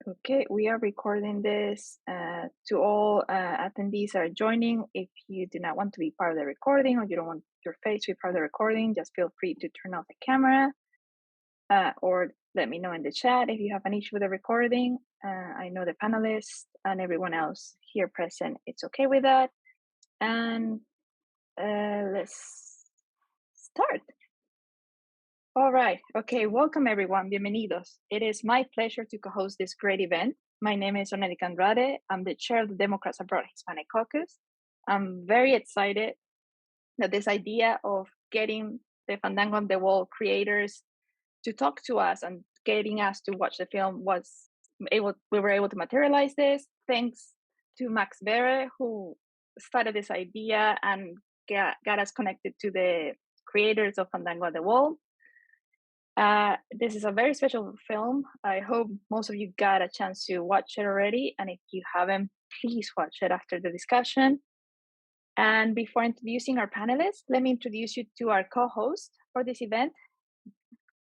Okay, we are recording this to all attendees that are joining. If you do not want to be part of the recording or you don't want your face to be part of the recording, just feel free to turn off the camera or let me know in the chat if you have an issue with the recording. I know the panelists and everyone else here present, it's okay with that. And let's start. All right. Okay. Welcome, everyone. Bienvenidos. It is my pleasure to co-host this great event. My name is Onelik Andrade. I'm the chair of the Democrats Abroad Hispanic Caucus. I'm very excited that this idea of getting the Fandango on the Wall creators to talk to us and getting us to watch the film we were able to materialize this. Thanks to Max Bere, who started this idea and got us connected to the creators of Fandango on the Wall. This is a very special film. I hope most of you got a chance to watch it already. And if you haven't, please watch it after the discussion. And before introducing our panelists, let me introduce you to our co-host for this event,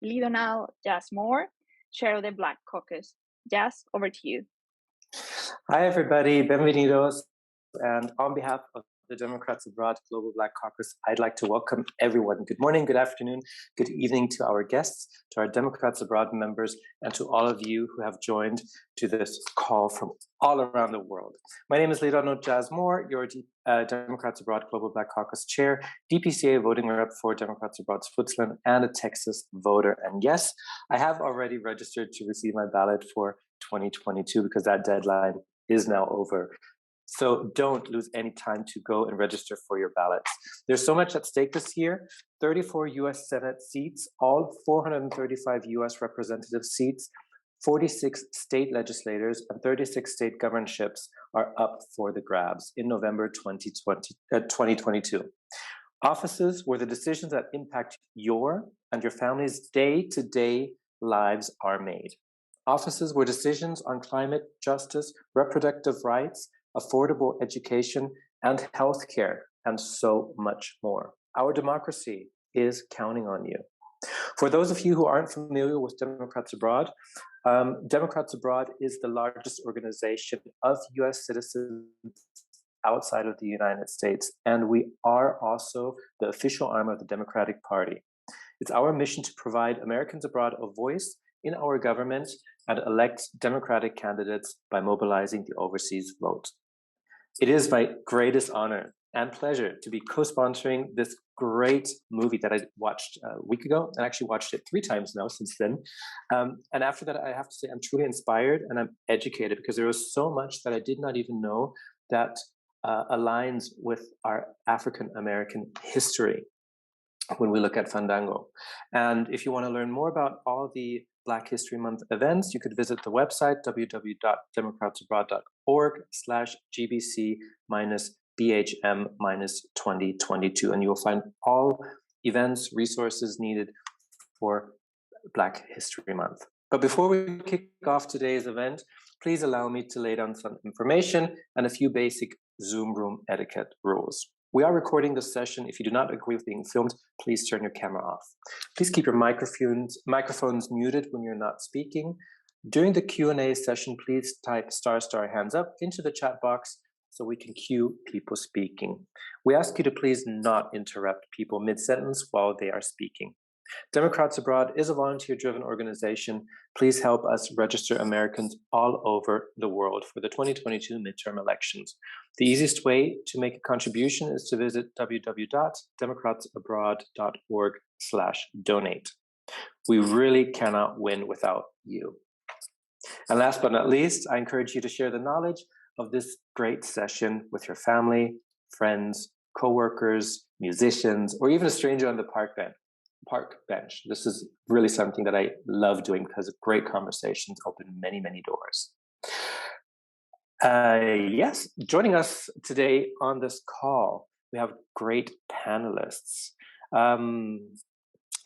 Lidonal Jazz Moore, chair of the Black Caucus. Jazz, over to you. Hi, everybody. Bienvenidos. And on behalf of the Democrats Abroad Global Black Caucus, I'd like to welcome everyone. Good morning, good afternoon, good evening to our guests, to our Democrats Abroad members, and to all of you who have joined to this call from all around the world. My name is Lidonal Jazz Moore, your Democrats Abroad Global Black Caucus Chair, DPCA voting rep for Democrats Abroad Switzerland, and a Texas voter. And yes, I have already registered to receive my ballot for 2022 because that deadline is now over. So don't lose any time to go and register for your ballots. There's so much at stake this year. 34 U.S. Senate seats, all 435 U.S. representative seats, 46 state legislators, and 36 state governorships are up for the grabs in November 2022. Offices where the decisions that impact your and your family's day-to-day lives are made. Offices where decisions on climate justice, reproductive rights, affordable education, and healthcare, and so much more. Our democracy is counting on you. For those of you who aren't familiar with Democrats Abroad, Democrats Abroad is the largest organization of U.S. citizens outside of the United States, and we are also the official arm of the Democratic Party. It's our mission to provide Americans abroad a voice in our government and elect Democratic candidates by mobilizing the overseas vote. It is my greatest honor and pleasure to be co-sponsoring this great movie that I watched a week ago, and actually watched it 3 times now since then. And after that, I have to say I'm truly inspired and I'm educated because there was so much that I did not even know that aligns with our African-American history when we look at Fandango. And if you want to learn more about all the Black History Month events, you could visit the website www.democratsabroad.org/GBC-BHM-2022, and you will find all events, resources needed for Black History Month. But before we kick off today's event, please allow me to lay down some information and a few basic Zoom room etiquette rules. We are recording this session. If you do not agree with being filmed, please turn your camera off. Please keep your microphones muted when you're not speaking. During the Q&A session, please type * hands up into the chat box so we can cue people speaking. We ask you to please not interrupt people mid-sentence while they are speaking. Democrats Abroad is a volunteer-driven organization. Please help us register Americans all over the world for the 2022 midterm elections. The easiest way to make a contribution is to visit www.democratsabroad.org/donate. We really cannot win without you. And last but not least, I encourage you to share the knowledge of this great session with your family, friends, coworkers, musicians, or even a stranger on the park bench. This is really something that I love doing because great conversations open many, many doors. Yes, joining us today on this call, we have great panelists.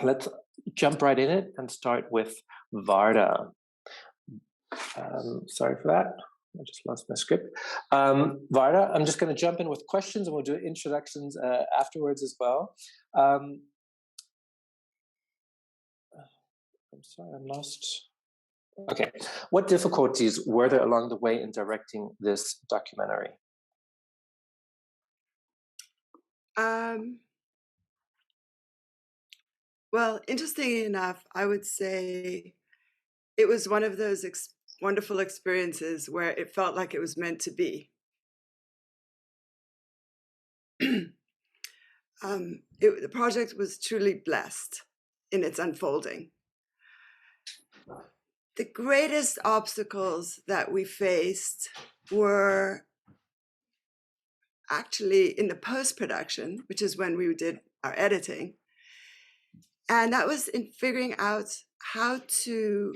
Let's jump right in it and start with Varda. Sorry for that. I just lost my script. Varda, I'm just going to jump in with questions and we'll do introductions afterwards as well. I'm sorry, I'm lost. Okay. What difficulties were there along the way in directing this documentary? Well, interestingly enough, I would say it was one of those wonderful experiences where it felt like it was meant to be. The project was truly blessed in its unfolding. The greatest obstacles that we faced were actually in the post-production, which is when we did our editing. And that was in figuring out how to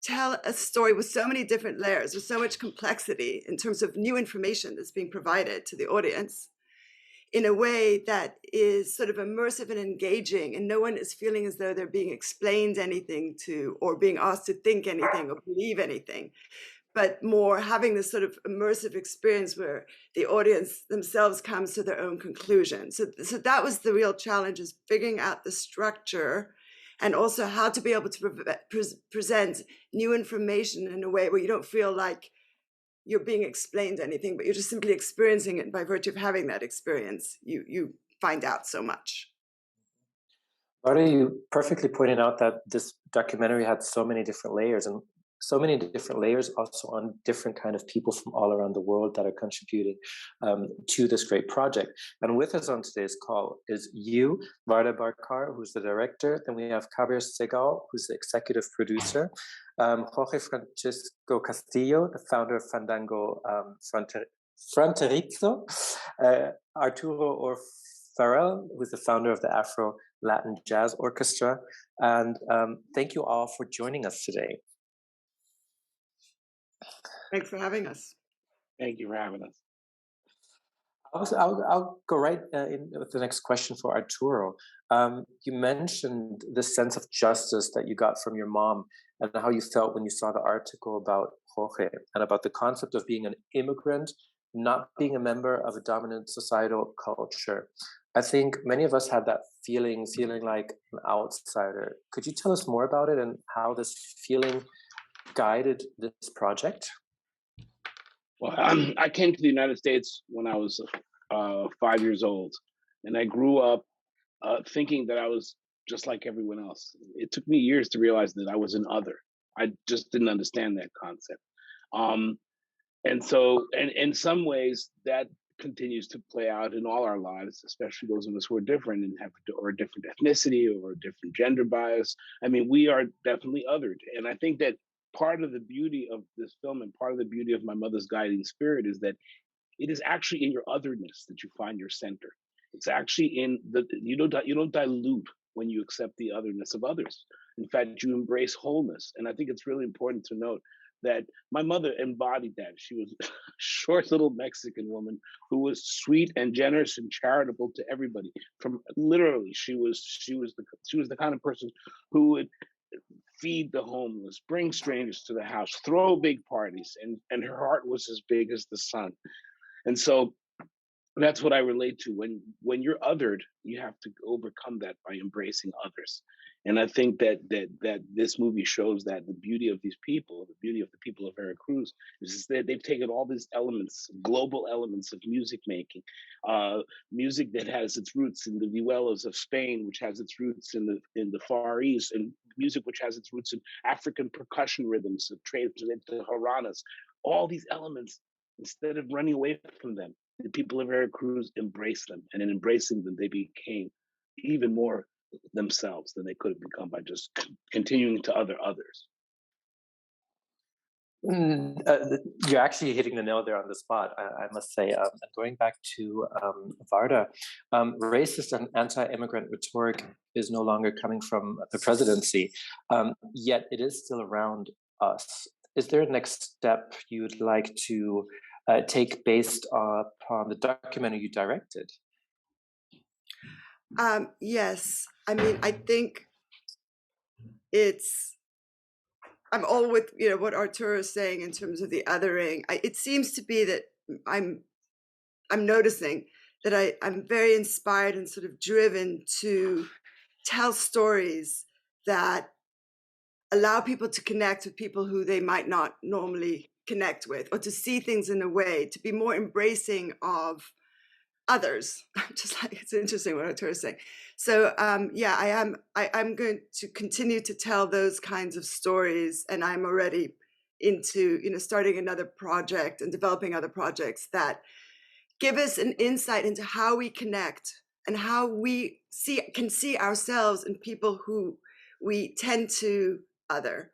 tell a story with so many different layers, with so much complexity in terms of new information that's being provided to the audience in a way that is sort of immersive and engaging, and no one is feeling as though they're being explained anything to, or being asked to think anything or believe anything, but more having this sort of immersive experience where the audience themselves comes to their own conclusion. So that was the real challenge, is figuring out the structure and also how to be able to present new information in a way where you don't feel like you're being explained anything, but you're just simply experiencing it. By virtue of having that experience, you find out so much. Laura, you perfectly pointed out that this documentary had so many different layers, and so many different layers also on different kind of people from all around the world that are contributing to this great project. And with us on today's call is you, Varda Barkar, who's the director. Then we have Kabir Seghal, who's the executive producer. Jorge Francisco Castillo, the founder of Fandango Frontières. Arturo O'Farrill, who's the founder of the Afro Latin Jazz Orchestra. And thank you all for joining us today. Thanks for having us. Thank you for having us. I'll go right in with the next question for Arturo. You mentioned the sense of justice that you got from your mom and how you felt when you saw the article about Jorge and about the concept of being an immigrant, not being a member of a dominant societal culture. I think many of us had that feeling like an outsider. Could you tell us more about it and how this feeling guided this project? Well, I came to the United States when I was 5 years old, and I grew up thinking that I was just like everyone else. It took me years to realize that I was an other. I just didn't understand that concept. And so, and in some ways, that continues to play out in all our lives, especially those of us who are different and have or a different ethnicity or a different gender bias. I mean, we are definitely othered. And I think that part of the beauty of this film and part of the beauty of my mother's guiding spirit is that it is actually in your otherness that you find your center. It's actually in you don't dilute when you accept the otherness of others. In fact, you embrace wholeness. And I think it's really important to note that my mother embodied that. She was a short little Mexican woman who was sweet and generous and charitable to everybody. From literally, she was the kind of person who would feed the homeless, bring strangers to the house, throw big parties, and her heart was as big as the sun. And so that's what I relate to. When you're othered, you have to overcome that by embracing others. And I think that this movie shows that the beauty of these people, the beauty of the people of Veracruz, is that they've taken all these elements, global elements of music making, music that has its roots in the vihuelas of Spain, which has its roots in the Far East, and music which has its roots in African percussion rhythms, into haranas. All these elements, instead of running away from them, the people of Veracruz embraced them, and in embracing them, they became even more themselves than they could have become by just continuing to other others. You're actually hitting the nail there on the spot, I must say. Going back to Varda, racist and anti-immigrant rhetoric is no longer coming from the presidency, yet it is still around us. Is there a next step you'd like to take based upon the documentary you directed? Yes. I mean, I think I'm all with what Arturo is saying in terms of the othering. It seems to be that I'm noticing that I'm very inspired and sort of driven to tell stories that allow people to connect with people who they might not normally connect with, or to see things in a way, to be more embracing of others. Just like, it's interesting what Arturo is saying. So I'm going to continue to tell those kinds of stories, and I'm already into, starting another project and developing other projects that give us an insight into how we connect and how we can see ourselves in people who we tend to other.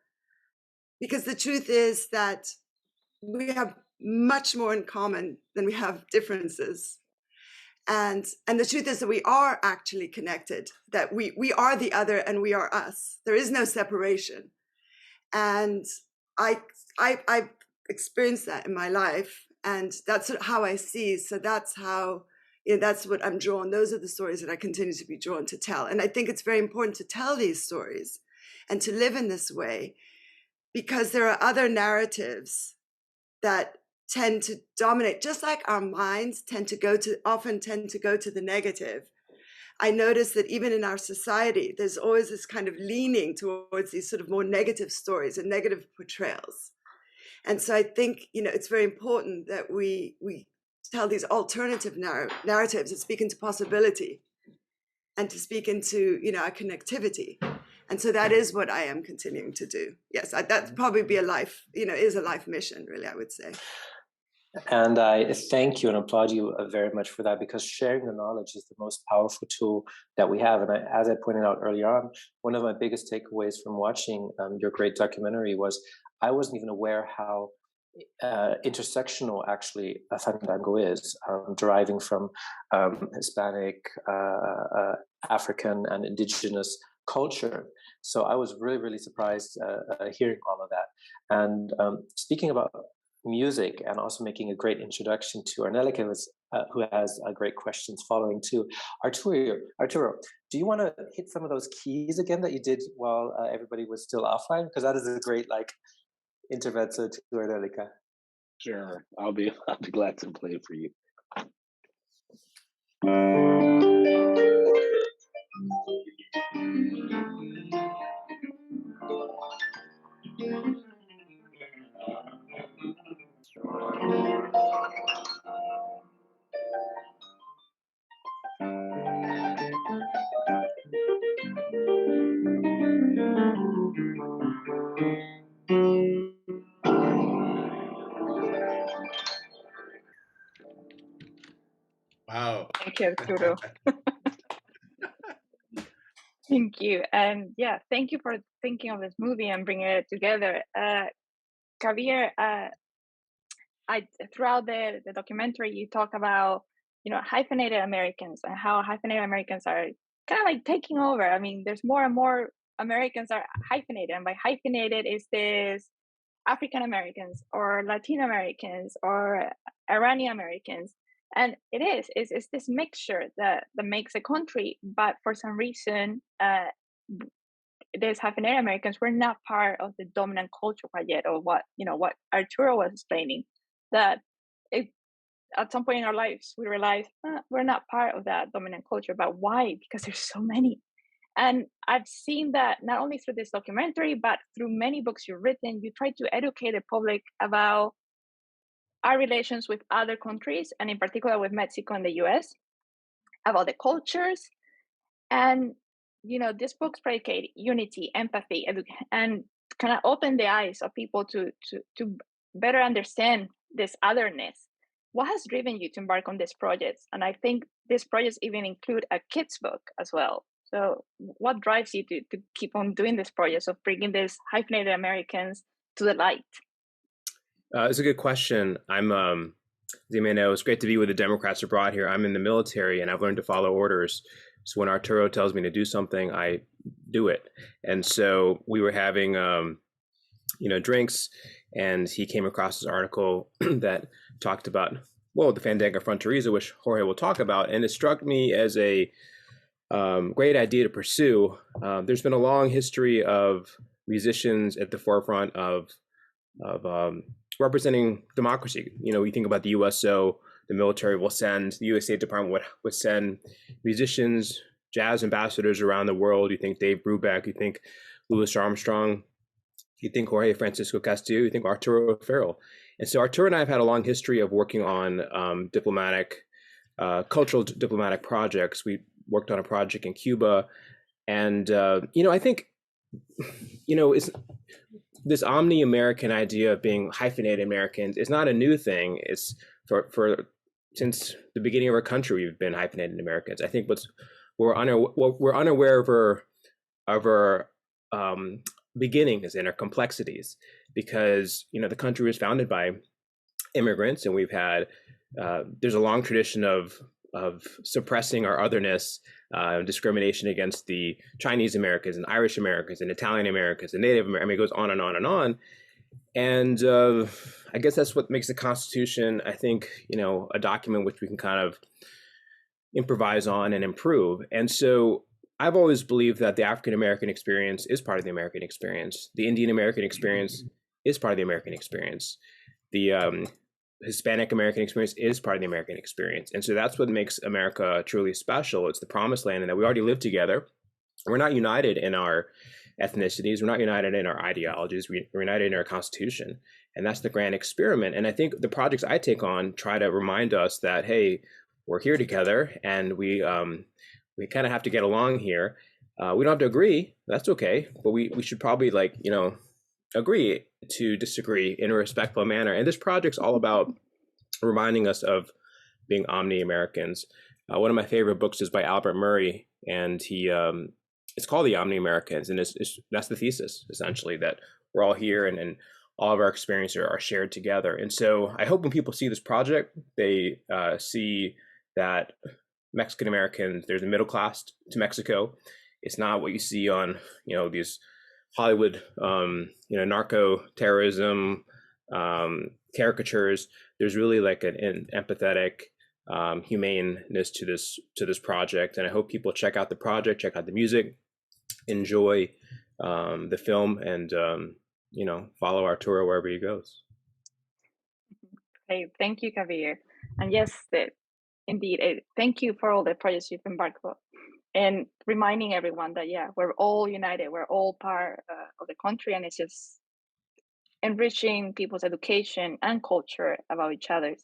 Because the truth is that we have much more in common than we have differences. And the truth is that we are actually connected, that we are the other and we are us. There is no separation. And I've experienced that in my life, and that's how I see. So that's how, that's what I'm drawn. Those are the stories that I continue to be drawn to tell. And I think it's very important to tell these stories and to live in this way, because there are other narratives that tend to dominate, just like our minds often tend to go to the negative. I notice that even in our society, there's always this kind of leaning towards these sort of more negative stories and negative portrayals. And so I think, it's very important that we tell these alternative narratives that speak into possibility and to speak into, our connectivity. And so that is what I am continuing to do. Yes, that'd probably be is a life mission, really, I would say. And I thank you and applaud you very much for that, because sharing the knowledge is the most powerful tool that we have. And as I pointed out earlier on, one of my biggest takeaways from watching your great documentary was I wasn't even aware how intersectional actually Fandango is, deriving from Hispanic, African, and indigenous culture. So I was really, really surprised hearing all of that. And speaking about music and also making a great introduction to Arnelica, who has great questions following too. Arturo, do you want to hit some of those keys again that you did while everybody was still offline? Because that is a great intervention to Arnelica. Sure, I'll be glad to play it for you. Wow. Thank you, Arturo. Thank you. And thank you for thinking of this movie and bringing it together. Kabir, throughout the documentary, you talk about, hyphenated Americans and how hyphenated Americans are kind of taking over. I mean, there's more and more Americans are hyphenated. And by hyphenated is this African Americans or Latin Americans or Iranian Americans. And it's this mixture that makes a country. But for some reason, these hyphenated Americans were not part of the dominant culture quite yet, or what Arturo was explaining, that at some point in our lives, we realized we're not part of that dominant culture. But why? Because there's so many. And I've seen that not only through this documentary, but through many books you've written. You try to educate the public about our relations with other countries, and in particular with Mexico and the US, about the cultures. And, these books predicate unity, empathy, and kind of open the eyes of people to better understand this otherness. What has driven you to embark on these projects? And I think these projects even include a kids book as well. So what drives you to keep on doing this project of bringing these hyphenated Americans to the light? It's a good question. I'm, as you may know, it's great to be with the Democrats abroad here. I'm in the military and I've learned to follow orders. So when Arturo tells me to do something, I do it. And so we were having, drinks, and he came across this article that talked about, the Fandango Frontières, which Jorge will talk about. And it struck me as a great idea to pursue. There's been a long history of musicians at the forefront of representing democracy. You think about the USO, the military will send, the US State Department would send musicians, jazz ambassadors around the world. You think Dave Brubeck, you think Louis Armstrong. You think Jorge Francisco Castillo, you think Arturo O'Farrill. And so Arturo and I have had a long history of working on cultural diplomatic projects. We worked on a project in Cuba. And, I think, it's this Omni American idea of being hyphenated Americans is not a new thing. It's since the beginning of our country, we've been hyphenated Americans. I think we're unaware of our beginnings and our complexities, because the country was founded by immigrants, and we've had there's a long tradition of suppressing our otherness, discrimination against the Chinese Americans and Irish Americans and Italian Americans and Native Americans. I mean, it goes on and on and on. And I guess that's what makes the Constitution, I think, a document which we can kind of improvise on and improve. And so I've always believed that the African American experience is part of the American experience. The Indian American experience is part of the American experience. The Hispanic American experience is part of the American experience. And so that's what makes America truly special. It's the promised land, and that we already live together. We're not united in our ethnicities. We're not united in our ideologies. We're united in our Constitution. And that's the grand experiment. And I think the projects I take on try to remind us that, hey, we're here together, and we kind of have to get along here. We don't have to agree. That's okay. But we should probably agree to disagree in a respectful manner. And this project's all about reminding us of being Omni Americans. One of my favorite books is by Albert Murray, and it's called The Omni Americans. And that's the thesis, essentially, that we're all here and all of our experiences are shared together. And so I hope when people see this project, they see that Mexican Americans, there's a middle class to Mexico. It's not what you see on, these Hollywood, narco terrorism caricatures. There's really like an empathetic, humaneness to this project. And I hope people check out the project, check out the music, enjoy the film, and follow Arturo wherever he goes. Okay, thank you, Kabir. And yes, indeed, thank you for all the projects you've embarked on, and reminding everyone that, yeah, we're all united, we're all part of the country, and it's just enriching people's education and culture about each other.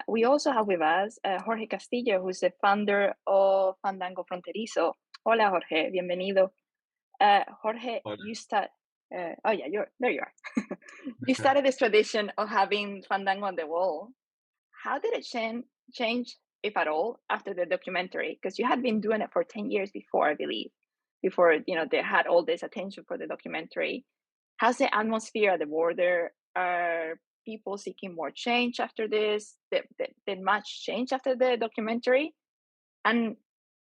We also have with us Jorge Castillo, who's the founder of Fandango Fronterizo. Hola, Jorge, bienvenido. Jorge, Hola. you start. There you are. You started this tradition of having Fandango on the wall. How did it change, if at all, after the documentary? Because you had been doing it for 10 years before, I believe, before they had all this attention for the documentary. How's the atmosphere at the border? Are people seeking more change after this? Did much change after the documentary? And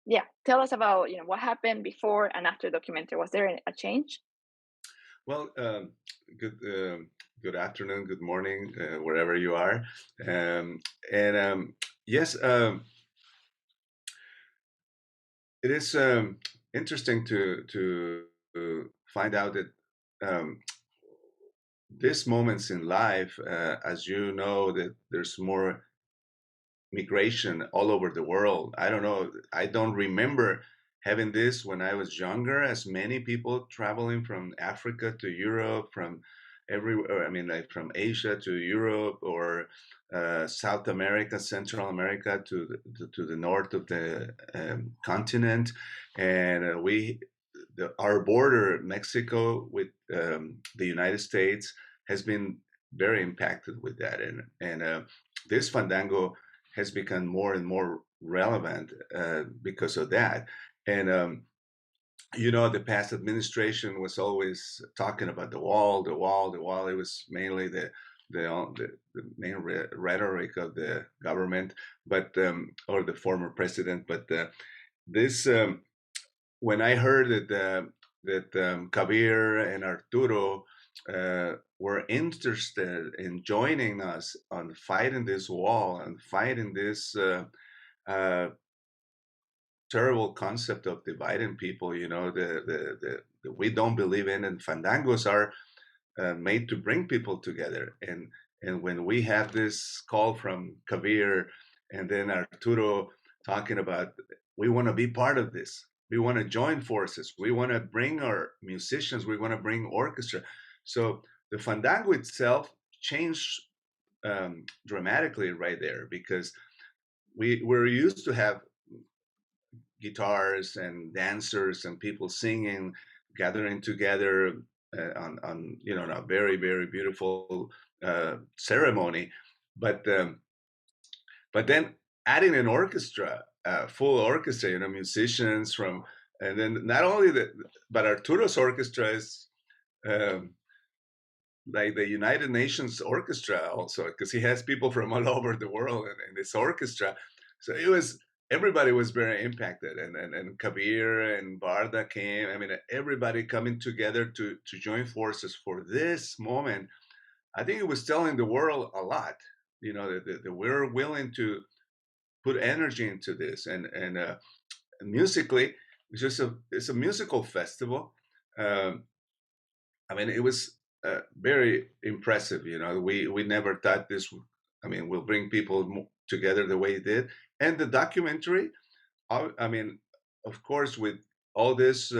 yeah, tell us about what happened before and after the documentary. Was there a change? Well, good afternoon, good morning, wherever you are. Yes, it is interesting to find out that these moments in life, as you know, that there's more migration all over the world. I don't know. I don't remember having this when I was younger, as many people traveling from Africa to Europe, from everywhere. I mean, like from Asia to Europe, or South America, Central America to the north of the continent. And our border, Mexico, with the United States, has been very impacted with that. And this Fandango has become more and more relevant because of that. And the past administration was always talking about the wall. It was mainly the main rhetoric of the government, but or the former president. But this, when I heard that Kabir and Arturo were interested in joining us on fighting this wall and fighting this terrible concept of dividing people, the we don't believe in, and fandangos are made to bring people together. And when we have this call from Kabir and then Arturo talking about, we want to be part of this, We want to join forces. We want to bring our musicians. We want to bring orchestra. So the Fandango itself changed dramatically right there, because we're used to have guitars and dancers and people singing, gathering together on a very, very beautiful ceremony, but then adding an orchestra, full orchestra, musicians from, and then not only that, but Arturo's orchestra is like the United Nations Orchestra also, because he has people from all over the world in this orchestra. So everybody was very impacted, and Kabir and Barda came. I mean, everybody coming together to join forces for this moment. I think it was telling the world a lot, that we're willing to put energy into this, and musically, it's a musical festival. I mean, it was very impressive. We never thought this. Will bring people together the way it did, and the documentary. I mean, of course, with all this,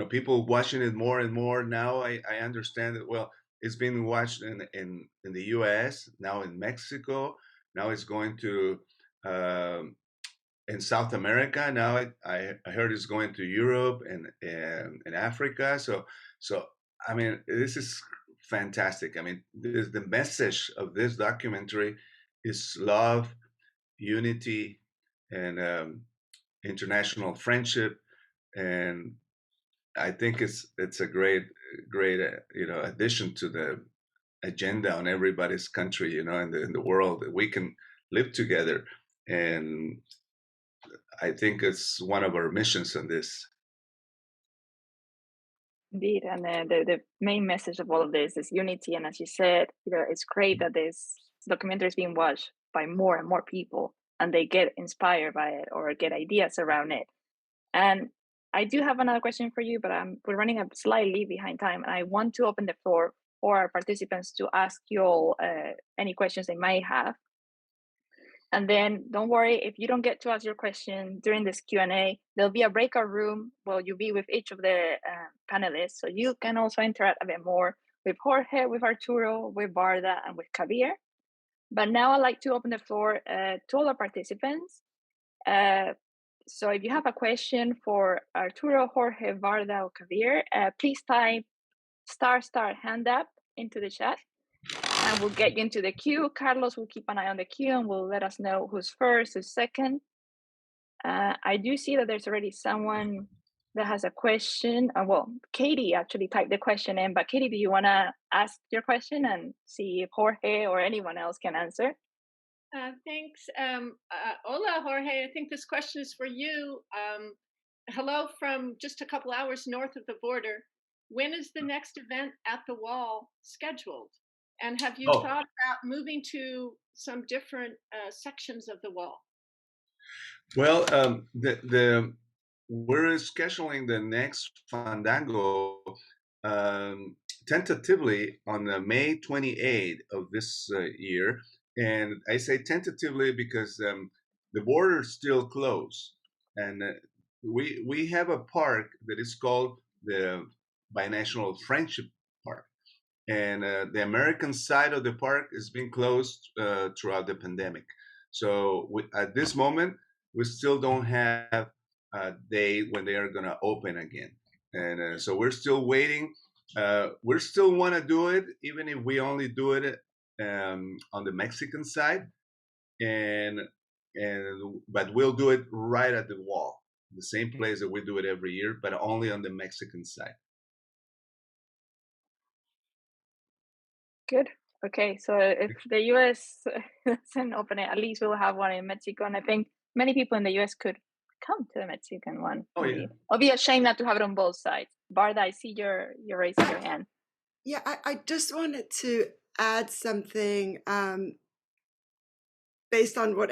people watching it more and more now. I understand that. Well, it's being watched in the U.S. now, in Mexico. Now it's going to in South America. Now I heard it's going to Europe and Africa. So I mean, this is fantastic. I mean, the message of this documentary is love, unity, and international friendship, and I think it's a great addition to the agenda on everybody's country, in the world, that we can live together. And I think it's one of our missions in this. Indeed, and the main message of all of this is unity. And as you said, it's great that this documentary is being watched by more and more people, and they get inspired by it or get ideas around it. And I do have another question for you, but we're running up slightly behind time, and I want to open the floor for our participants to ask you all any questions they might have. And then don't worry, if you don't get to ask your question during this Q&A, there'll be a breakout room where you'll be with each of the panelists. So you can also interact a bit more with Jorge, with Arturo, with Barda, and with Kabir. But now I'd like to open the floor to all our participants. So if you have a question for Arturo, Jorge, Barda, or Kabir, please type * hand up into the chat, and we'll get you into the queue. Carlos will keep an eye on the queue and will let us know who's first, who's second. I do see that there's already someone that has a question. Well, Katie actually typed the question in, but Katie, do you want to ask your question and see if Jorge or anyone else can answer? Thanks. Hola, Jorge. I think this question is for you. Hello from just a couple hours north of the border. When is the next event at the wall scheduled? And have you thought about moving to some different sections of the wall? Well, we're scheduling the next Fandango tentatively on May 28th of this year. And I say tentatively because the border is still closed. And we have a park that is called the Binational Friendship Park. And the American side of the park has been closed throughout the pandemic. So at this moment, we still don't have a day when they are going to open again. And so we're still waiting. We still want to do it, even if we only do it on the Mexican side. But we'll do it right at the wall, the same place that we do it every year, but only on the Mexican side. Good. Okay, so if the US doesn't open it, at least we'll have one in Mexico. And I think many people in the US could come to the Mexican one. Oh, yeah. It'll be a shame not to have it on both sides. Barda, I see you're raising your hand. Yeah, I just wanted to add something based on what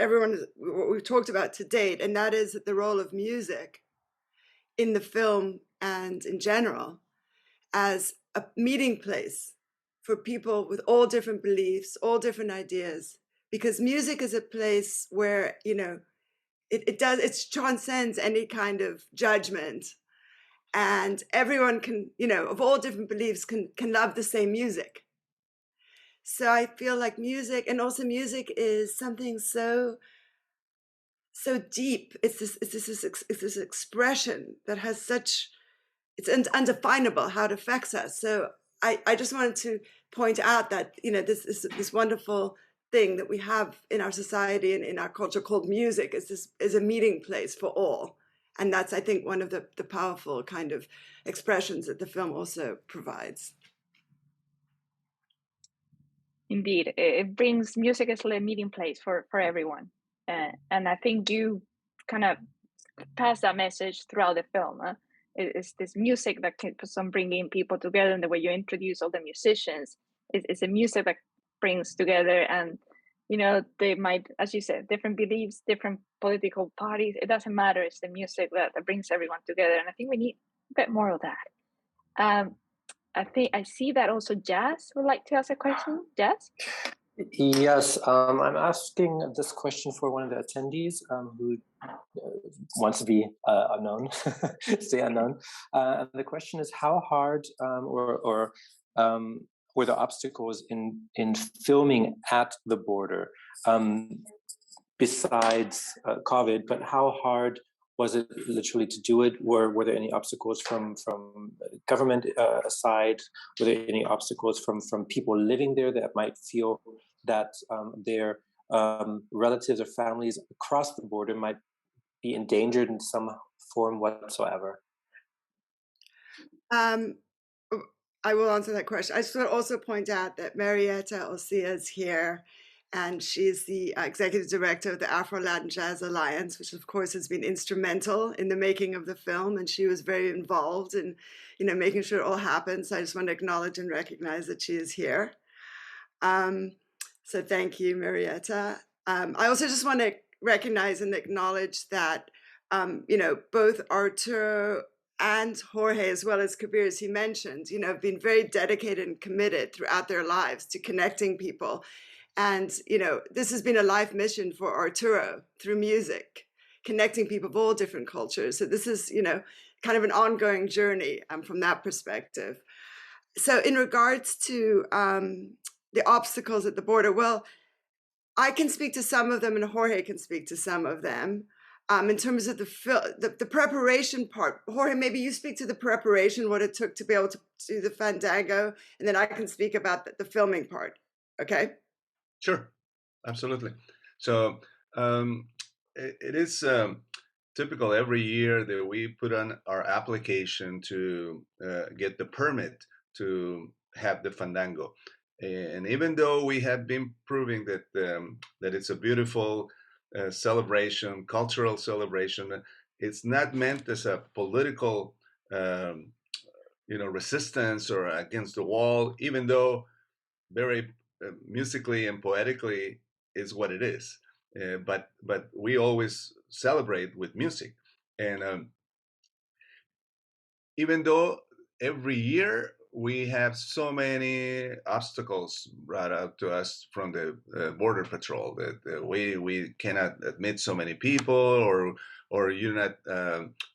we've talked about to date, and that is the role of music in the film and in general as a meeting place for people with all different beliefs, all different ideas, because music is a place where, it transcends any kind of judgment, and everyone can, of all different beliefs can love the same music. So I feel like music, and also music is something so deep. It's this expression that has it's undefinable how it affects us. So I just wanted to point out that, this wonderful thing that we have in our society and in our culture called music is a meeting place for all. And that's, I think, one of the powerful kind of expressions that the film also provides. Indeed, it brings music as a meeting place for everyone. And I think you kind of pass that message throughout the film. It's this music that keeps on bringing people together, and the way you introduce all the musicians is a music that brings together. And they might, as you said, different beliefs, different political parties. It doesn't matter. It's the music that brings everyone together, and I think we need a bit more of that. I think I see that also Jazz would like to ask a question. Jazz? Yes, I'm asking this question for one of the attendees who wants to be unknown, stay unknown. And the question is, how hard or were the obstacles in filming at the border, besides COVID? But how hard was it literally to do it? Were there any obstacles from government side? Were there any obstacles from people living there that might feel that their relatives or families across the border might be endangered in some form whatsoever? I will answer that question. I just want to also point out that Marietta Osea is here, and she's the executive director of the Afro-Latin Jazz Alliance, which of course has been instrumental in the making of the film, and she was very involved in, making sure it all happens. So I just want to acknowledge and recognize that she is here. So thank you, Marietta. I also just want to recognize and acknowledge that, both Arturo and Jorge, as well as Kabir, as he mentioned, have been very dedicated and committed throughout their lives to connecting people. And, this has been a life mission for Arturo through music, connecting people of all different cultures. So this is, kind of an ongoing journey from that perspective. So in regards to the obstacles at the border, well, I can speak to some of them and Jorge can speak to some of them. In terms of the preparation part, Jorge, maybe you speak to the preparation, what it took to be able to do the Fandango, and then I can speak about the filming part. Okay? Sure, absolutely. So it is typical every year that we put on our application to get the permit to have the Fandango. And even though we have been proving that that it's a beautiful celebration, cultural celebration, it's not meant as a political, resistance or against the wall. Even though very musically and poetically is what it is, but we always celebrate with music, and even though every year we have so many obstacles brought up to us from the border patrol that we cannot admit so many people, or you're not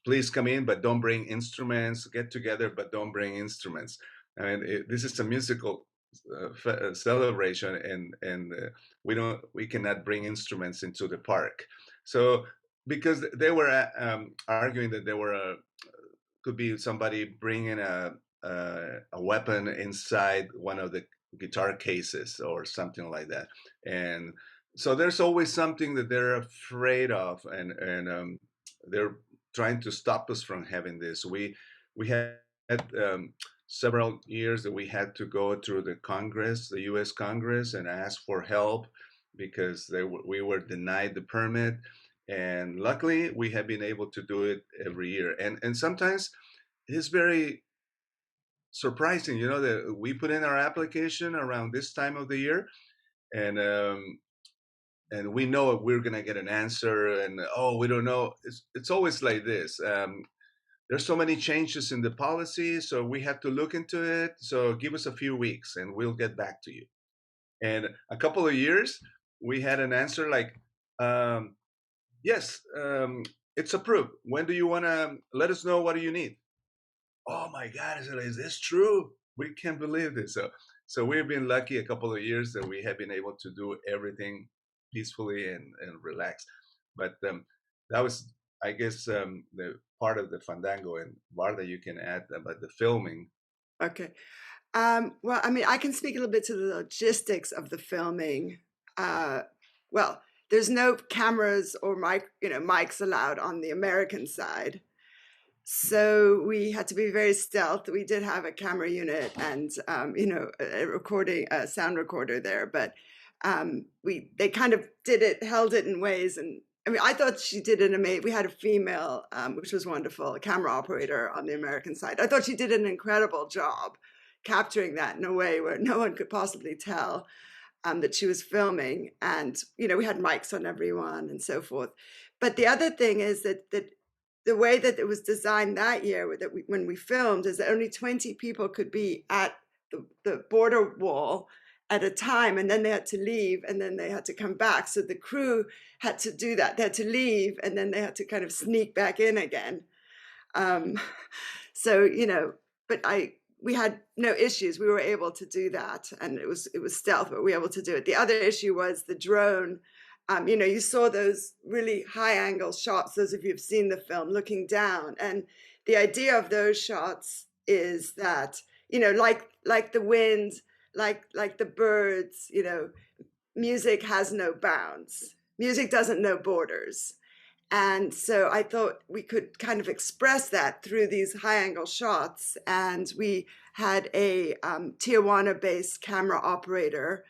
please come in but don't bring instruments, get together but don't bring instruments. I mean, this is a musical celebration, and we cannot bring instruments into the park. So because they were arguing that there were could be somebody bringing a weapon inside one of the guitar cases or something like that, and so there's always something that they're afraid of, and they're trying to stop us from having this. We had several years that we had to go through the Congress, the U.S. Congress, and ask for help because we were denied the permit. And luckily, we have been able to do it every year. And sometimes it's very surprising, that we put in our application around this time of the year, and we know we're gonna get an answer, and we don't know. It's always like this. There's so many changes in the policy, so we have to look into it. So give us a few weeks and we'll get back to you. And a couple of years, we had an answer like, yes, it's approved. When do you want to let us know? What do you need? Oh my God, I said, is this true? We can't believe this. So we've been lucky a couple of years that we have been able to do everything peacefully and relaxed. But that was, I guess, the part of the Fandango. And Varda, you can add about the filming. Okay. Well, I mean, I can speak a little bit to the logistics of the filming. Well, there's no cameras or mics allowed on the American side. So we had to be very stealth. We did have a camera unit and, a sound recorder there, but they kind of held it in ways. And I mean, I thought she did an amazing, we had a female, which was wonderful, a camera operator on the American side. I thought she did an incredible job capturing that in a way where no one could possibly tell that she was filming. And, we had mics on everyone and so forth. But the other thing is that the way that it was designed that year, when we filmed, is that only 20 people could be at the border wall at a time, and then they had to leave, and then they had to come back. So the crew had to do that. They had to leave, and then they had to kind of sneak back in again. But we had no issues. We were able to do that, and it was stealth, but we were able to do it. The other issue was the drone. You saw those really high angle shots, those of you who've seen the film, looking down. And the idea of those shots is that, like the wind, like the birds, music has no bounds. Music doesn't know borders. And so I thought we could kind of express that through these high angle shots. And we had a Tijuana-based camera operator,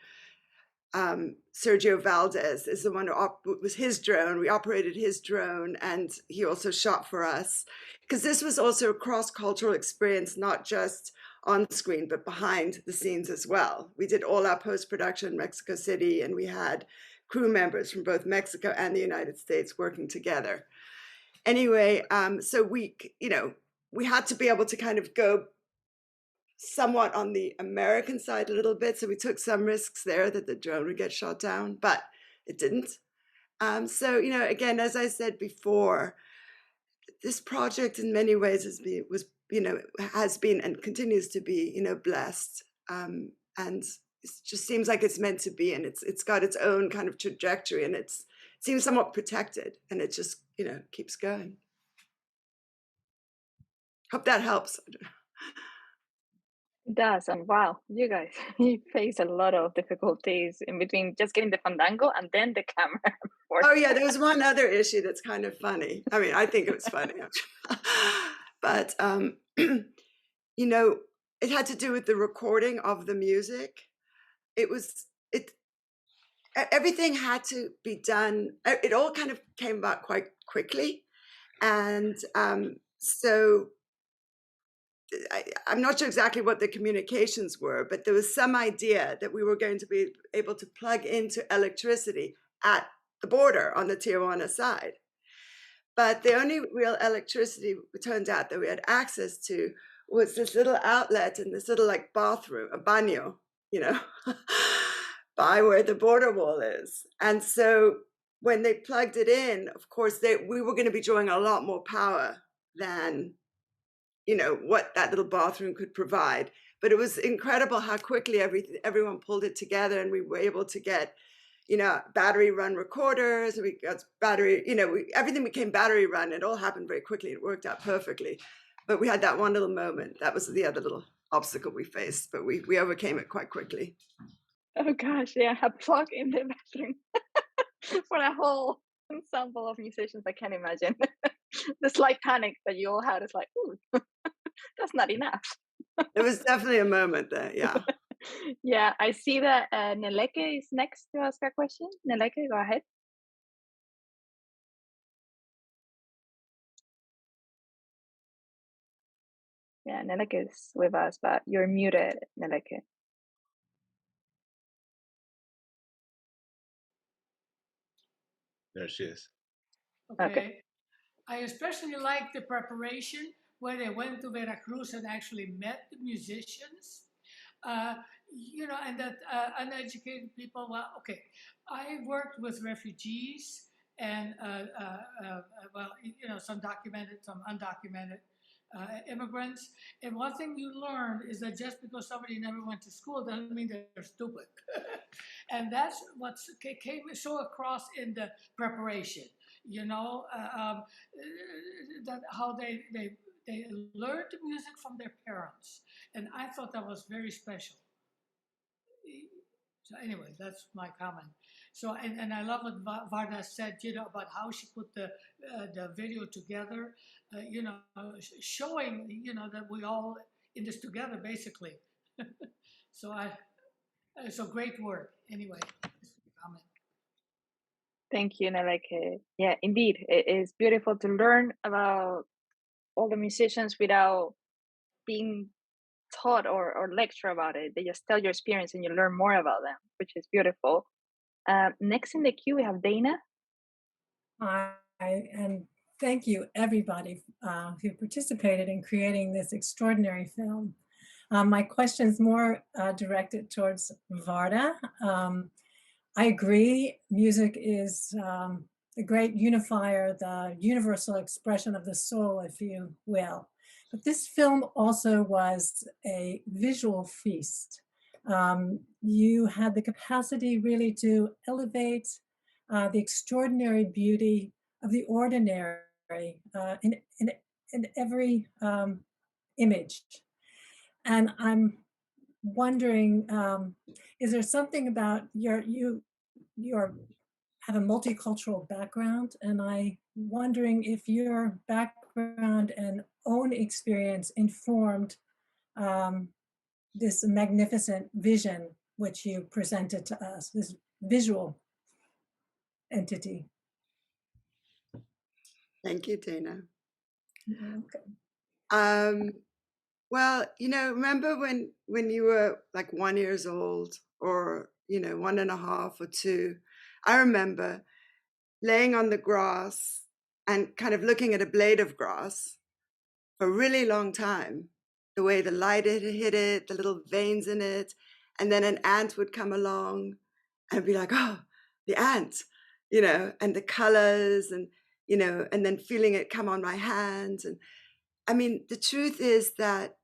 Sergio Valdez is the one who was his drone. We operated his drone, and he also shot for us, because this was also a cross-cultural experience, not just on screen, but behind the scenes as well. We did all our post-production in Mexico City, and we had crew members from both Mexico and the United States working together. Anyway, so we had to be able to kind of go somewhat on the American side a little bit. So we took some risks there that the drone would get shot down, but it didn't. So, again, as I said before, this project in many ways has been and continues to be, blessed. And it just seems like it's meant to be, and it's got its own kind of trajectory, and it seems somewhat protected, and it just, keeps going. Hope that helps. It does. And wow, you guys, you face a lot of difficulties in between just getting the Fandango and then the camera. Oh yeah, there was one other issue that's kind of funny. I mean, I think it was funny, but it had to do with the recording of the music. Everything had to be done. It all kind of came about quite quickly, and so I'm not sure exactly what the communications were, but there was some idea that we were going to be able to plug into electricity at the border on the Tijuana side. But the only real electricity, it turned out, that we had access to was this little outlet in this little bathroom, a baño, by where the border wall is. And so when they plugged it in, of course, we were going to be drawing a lot more power than what that little bathroom could provide. But it was incredible how quickly everyone pulled it together, and we were able to get, battery run recorders. We got everything became battery run. It all happened very quickly. It worked out perfectly. But we had that one little moment. That was the other little obstacle we faced, but we overcame it quite quickly. Oh gosh, yeah, a plug in the bathroom for a whole ensemble of musicians. I can't imagine. The slight panic that you all had is like, ooh, that's not enough. It was definitely a moment there, yeah. Yeah, I see that Neleke is next to ask a question. Neleke, go ahead. Yeah, Neleke is with us, but you're muted, Neleke. There she is. Okay. I especially like the preparation where they went to Veracruz and actually met the musicians. And that uneducated people. Well, okay, I worked with refugees, and well, you know, some documented, some undocumented immigrants. And one thing you learn is that just because somebody never went to school doesn't mean they're stupid. And that's what came so across in the preparation. You know, that how they learned the music from their parents, and I thought that was very special. So anyway, that's my comment. So and I love what Varda said, you know, about how she put the video together, you know, showing, you know, that we all in this together basically. So so great work. Anyway, comment. Thank you, Neleke. Yeah, indeed, it is beautiful to learn about all the musicians without being taught or lecture about it. They just tell your experience and you learn more about them, which is beautiful. Next in the queue, we have Dana. Hi, and thank you everybody who participated in creating this extraordinary film. My question's more directed towards Varda. I agree, music is the great unifier, the universal expression of the soul, if you will. But this film also was a visual feast. You had the capacity really to elevate the extraordinary beauty of the ordinary in every image. And I'm wondering, is there something about you have a multicultural background, and I'm wondering if your background and own experience informed this magnificent vision which you presented to us, this visual entity. Thank you, Dana. Okay. Well, you know, remember when you were like 1 year old, or, you know, 1.5 or 2, I remember laying on the grass and kind of looking at a blade of grass for a really long time, the way the light had hit it, the little veins in it, and then an ant would come along and be like, oh, the ant, you know, and the colors, and, you know, and then feeling it come on my hands. And I mean, the truth is that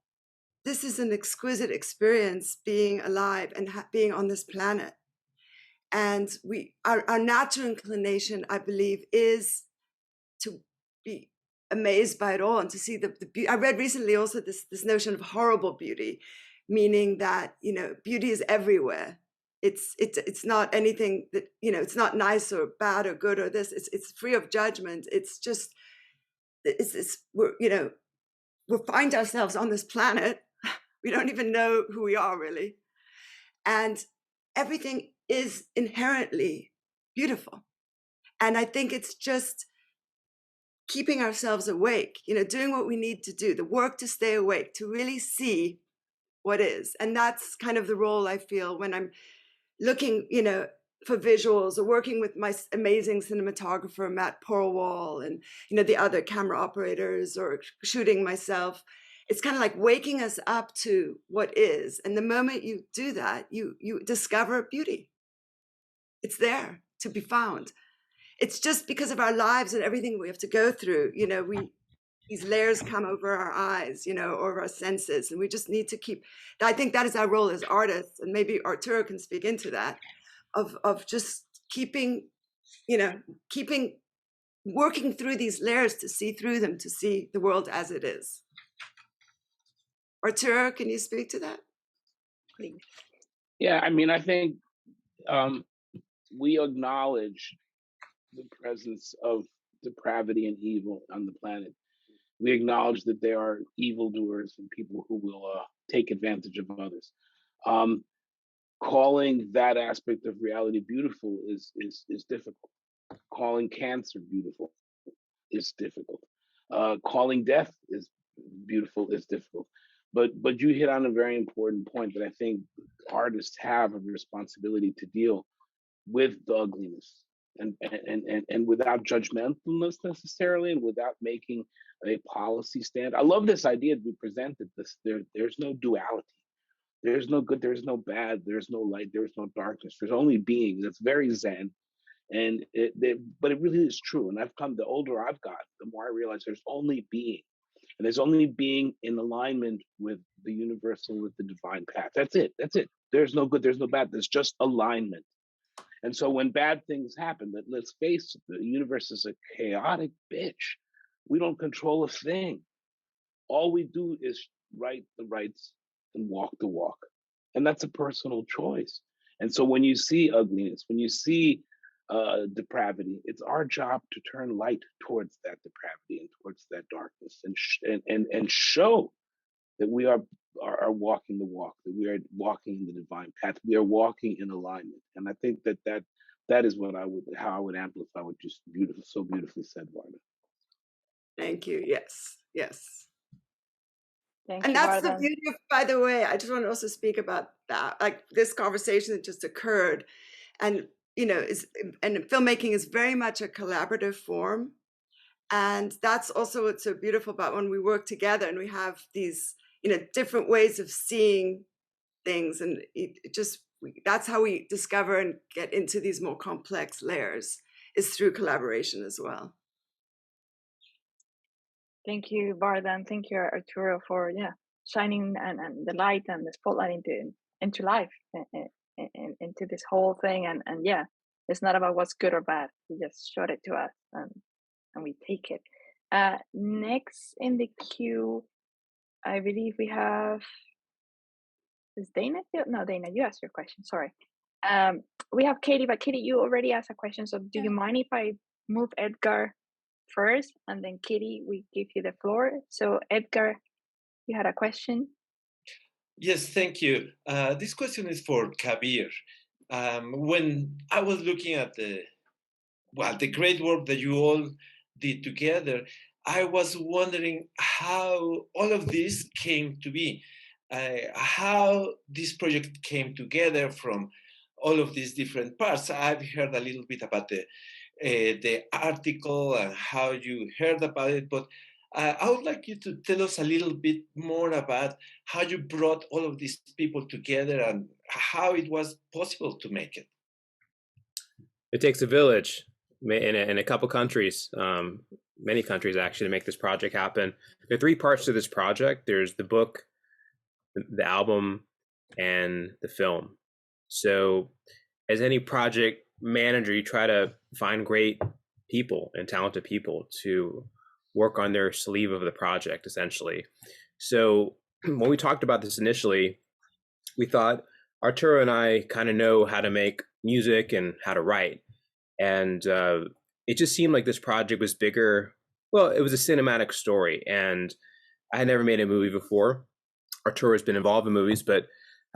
this is an exquisite experience, being alive and being on this planet. And our natural inclination, I believe, is to be amazed by it all and to see the beauty. I read recently also this notion of horrible beauty, meaning that, you know, beauty is everywhere. It's not anything that, you know, it's not nice or bad or good or this. It's free of judgment. It's just we're, you know, we find ourselves on this planet. We don't even know who we are really, and everything is inherently beautiful. And I think it's just keeping ourselves awake, you know, doing what we need to do, the work to stay awake, to really see what is. And that's kind of the role I feel when I'm looking, you know, for visuals, or working with my amazing cinematographer, Matt Porwall, and, you know, the other camera operators, or shooting myself. It's kind of like waking us up to what is. And the moment you do that, you discover beauty. It's there to be found. It's just because of our lives and everything we have to go through, you know, these layers come over our eyes, you know, over our senses, and we just need to keep. I think that is our role as artists, and maybe Arturo can speak into that, of just keeping, you know, working through these layers to see through them, to see the world as it is. Arturo, can you speak to that, please? Yeah, I mean, I think we acknowledge the presence of depravity and evil on the planet. We acknowledge that there are evildoers and people who will take advantage of others. Calling that aspect of reality beautiful is difficult. Calling cancer beautiful is difficult. Calling death is beautiful is difficult. But you hit on a very important point that I think artists have a responsibility to deal with the ugliness and without judgmentalness necessarily, and without making a policy stand. I love this idea that we presented. There's no duality. There's no good, there's no bad, there's no light, there's no darkness. There's only being. That's very Zen. But it really is true. And the older I've got, the more I realize there's only being. And there's only being in alignment with the universal, with the divine path. That's it. That's it. There's no good, there's no bad. There's just alignment. And so when bad things happen, let's face it, the universe is a chaotic bitch. We don't control a thing. All we do is write the rights and walk the walk. And that's a personal choice. And so when you see ugliness, when you see depravity, it's our job to turn light towards that depravity and towards that darkness, and show that we are walking the walk, that we are walking in the divine path, we are walking in alignment. And I think that is how I would amplify what you so beautifully said, Varda. Thank you. Yes, yes. Thank And you, that's the Varda. beauty of, by the way, I just want to also speak about that, like this conversation that just occurred. And, and filmmaking is very much a collaborative form. And that's also what's so beautiful about when we work together and we have these, different ways of seeing things. And that's how we discover and get into these more complex layers, is through collaboration as well. Thank you, Varda, and thank you, Arturo, for shining and the light and the spotlight into life, into this whole thing. And it's not about what's good or bad. You just showed it to us, and we take it. Next in the queue, I believe we have, is Dana? No, Dana, you asked your question. Sorry. We have Katie, but Katie, you already asked a question. So do you mind if I move Edgar first, and then Katie, we give you the floor? So Edgar, you had a question? Yes, thank you. This question is for Kabir. When I was looking at the great work that you all did together, I was wondering how all of this came to be, how this project came together from all of these different parts. I've heard a little bit about the article and how you heard about it, but I would like you to tell us a little bit more about how you brought all of these people together and how it was possible to make it. It takes a village in a couple countries, many countries actually, to make this project happen. There are three parts to this project. There's the book, the album, and the film. So as any project manager, you try to find great people and talented people to work on their sleeve of the project, essentially. So when we talked about this initially, we thought Arturo and I kind of know how to make music and how to write. And it just seemed like this project was bigger. Well, it was a cinematic story, and I had never made a movie before. Arturo has been involved in movies, but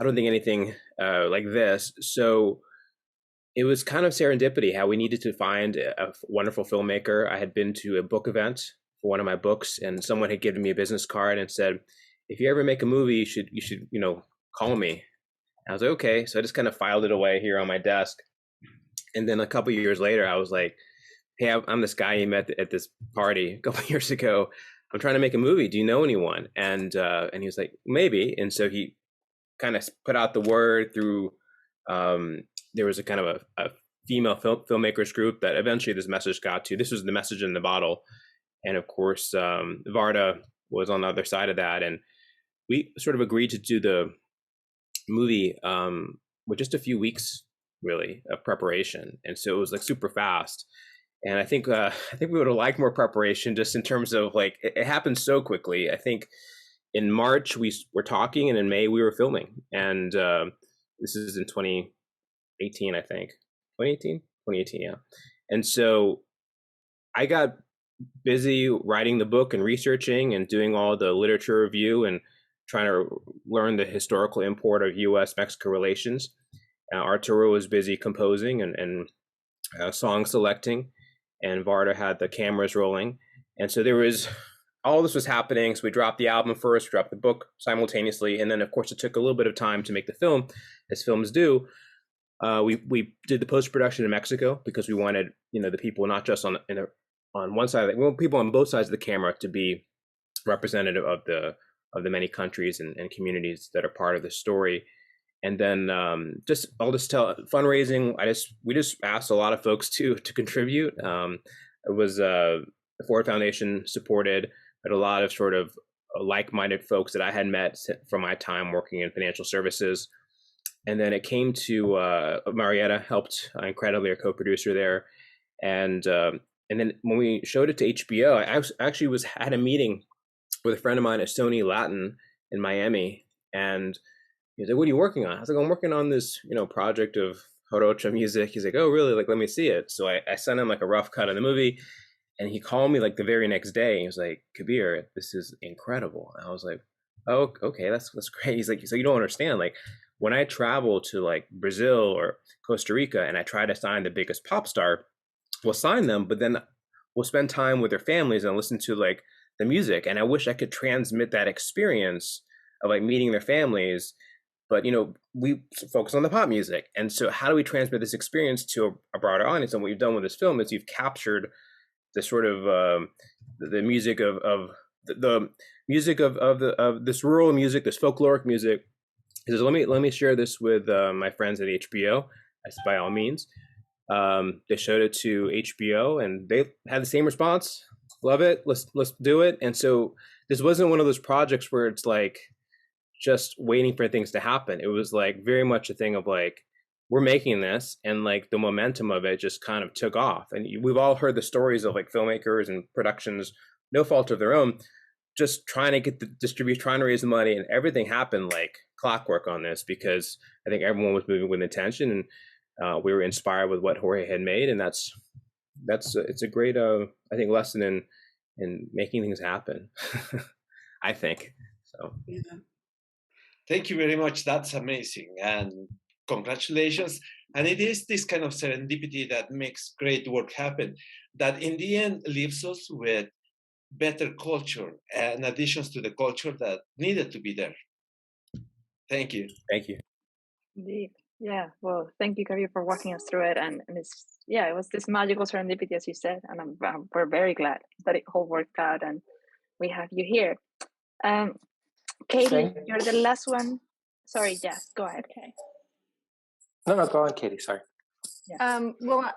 I don't think anything like this. So it was kind of serendipity how we needed to find a wonderful filmmaker. I had been to a book event for one of my books, and someone had given me a business card and said, if you ever make a movie, you should call me. And I was like, okay. So I just kind of filed it away here on my desk. And then a couple of years later, I was like, hey, I'm this guy you met at this party a couple of years ago. I'm trying to make a movie. Do you know anyone? And he was like, maybe. And so he kind of put out the word through, there was a kind of a female filmmakers group that eventually this message got to. This was the message in the bottle. And of course, Varda was on the other side of that. And we sort of agreed to do the movie with just a few weeks, really, of preparation. And so it was like super fast. And I think we would have liked more preparation, just in terms of like, it happened so quickly. I think in March we were talking, and in May we were filming. And this is in 2018, I think. 2018, yeah. And so I got busy writing the book and researching and doing all the literature review and trying to learn the historical import of U.S.-Mexico relations. Arturo was busy composing and song selecting, and Varda had the cameras rolling. And so all this was happening. So we dropped the album first, dropped the book simultaneously. And then of course it took a little bit of time to make the film, as films do. We did the post-production in Mexico because we wanted, the people not just on one side, we want people on both sides of the camera to be representative of the many countries and communities that are part of the story. And then I'll just tell fundraising. We just asked a lot of folks to contribute. It was the Ford Foundation supported, but a lot of sort of like-minded folks that I had met from my time working in financial services. And then it came to Marietta helped incredibly, our co-producer there, and then when we showed it to HBO, I actually had a meeting with a friend of mine at Sony Latin in Miami, and he's like, "What are you working on?" I was like, "I'm working on this, project of jarocho music." He's like, "Oh, really? Like, let me see it." So I sent him like a rough cut of the movie, and he called me like the very next day. He was like, "Kabir, this is incredible." And I was like, "Oh, okay, that's great." He's like, "So you don't understand, like, when I travel to like Brazil or Costa Rica and I try to sign the biggest pop star, we'll sign them, but then we'll spend time with their families and listen to like the music. And I wish I could transmit that experience of like meeting their families, but we focus on the pop music. And so how do we transmit this experience to a broader audience? And what you've done with this film is you've captured the sort of the music of the music of this rural music, this folkloric music. He says, let me share this with my friends at HBO. I said, by all means. They showed it to HBO and they had the same response. Love it. Let's do it. And so this wasn't one of those projects where it's like just waiting for things to happen. It was like very much a thing of like, we're making this, and like the momentum of it just kind of took off. And we've all heard the stories of like filmmakers and productions, no fault of their own, just trying to get the distribution, trying to raise the money, and everything happened like clockwork on this because I think everyone was moving with intention, and we were inspired with what Jorge had made, and it's a great I think lesson in making things happen. I think so. Yeah. Thank you very much. That's amazing, and congratulations. And it is this kind of serendipity that makes great work happen, that in the end leaves us with better culture and additions to the culture that needed to be there. Thank you. Thank you. Indeed. Yeah. Well, thank you, Kabir, for walking us through it. And it was this magical serendipity, as you said. And we're very glad that it all worked out and we have you here. Katie, you're the last one. Sorry, Jess, go ahead. Okay. No, go on, Katie. Sorry. Yeah. Well,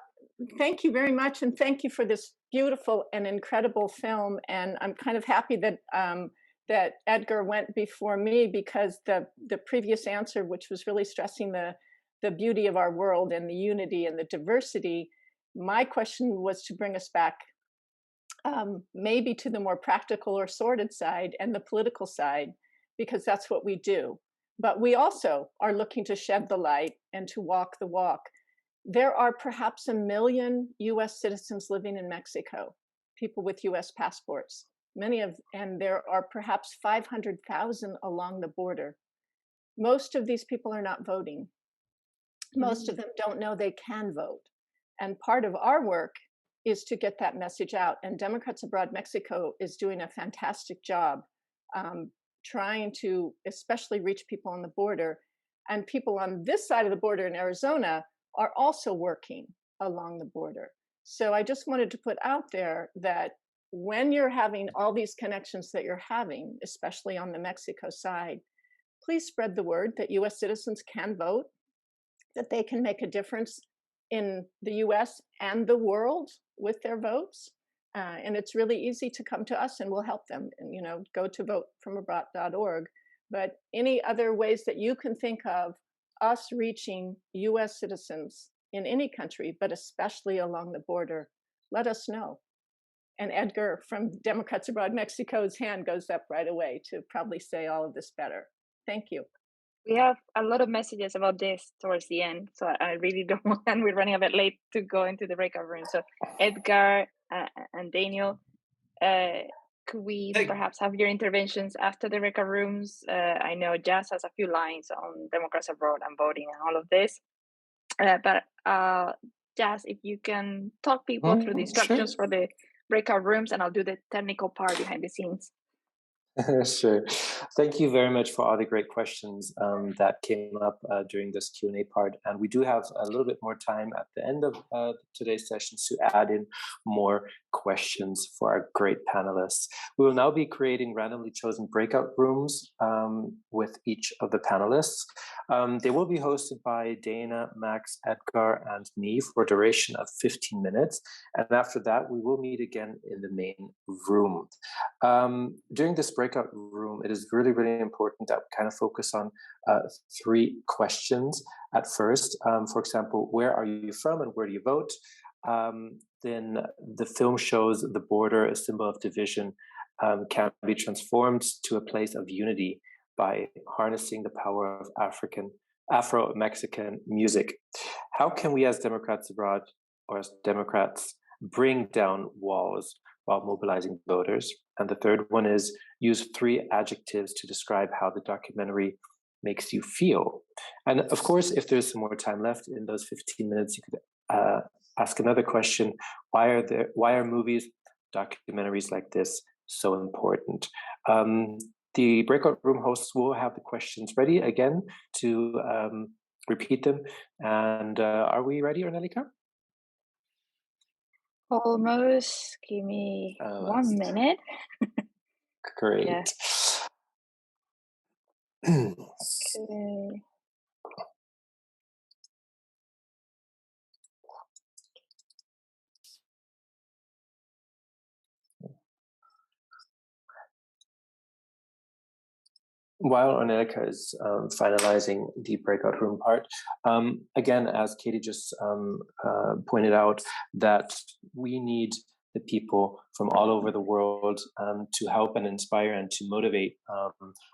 thank you very much. And thank you for this beautiful and incredible film. And I'm kind of happy that that Edgar went before me, because the previous answer, which was really stressing the beauty of our world and the unity and the diversity, my question was to bring us back maybe to the more practical or sordid side and the political side, because that's what we do. But we also are looking to shed the light and to walk the walk. There are perhaps 1 million US citizens living in Mexico, people with US passports. And there are perhaps 500,000 along the border. Most of these people are not voting. Most of them don't know they can vote. And part of our work is to get that message out. And Democrats Abroad Mexico is doing a fantastic job trying to especially reach people on the border. And people on this side of the border in Arizona are also working along the border. So I just wanted to put out there that when you're having all these connections that you're having, especially on the Mexico side, please spread the word that US citizens can vote, that they can make a difference in the US and the world with their votes. And it's really easy to come to us and we'll help them. And, go to votefromabroad.org. But any other ways that you can think of us reaching US citizens in any country, but especially along the border, let us know. And Edgar from Democrats Abroad Mexico's hand goes up right away to probably say all of this better. Thank you. We have a lot of messages about this towards the end, so I really don't want, and we're running a bit late to go into the breakout room. So Edgar and Daniel, could we perhaps have your interventions after the breakout rooms? I know Jazz has a few lines on Democrats Abroad and voting and all of this, but Jazz, if you can talk people through the instructions for the breakout rooms, and I'll do the technical part behind the scenes. Sure. Thank you very much for all the great questions that came up during this Q&A part. And we do have a little bit more time at the end of today's sessions to add in more questions for our great panelists. We will now be creating randomly chosen breakout rooms with each of the panelists. They will be hosted by Dana, Max, Edgar, and me for a duration of 15 minutes. And after that, we will meet again in the main room. During this breakout room, it is really, really important that we kind of focus on 3 questions at first. For example, where are you from and where do you vote? Then the film shows the border, a symbol of division, can be transformed to a place of unity by harnessing the power of Afro-Mexican music. How can we as Democrats abroad or as Democrats bring down walls while mobilizing voters? And the third one is use 3 adjectives to describe how the documentary makes you feel. And of course, if there's some more time left in those 15 minutes, you could ask another question. Why are movies, documentaries like this so important? The breakout room hosts will have the questions ready again to repeat them. And are we ready, Ornelika? Almost. Give me 1 minute. Great. Yeah. Okay. While Ornelika is finalizing the breakout room part, again, as Katie just pointed out, that we need the people from all over the world to help and inspire and to motivate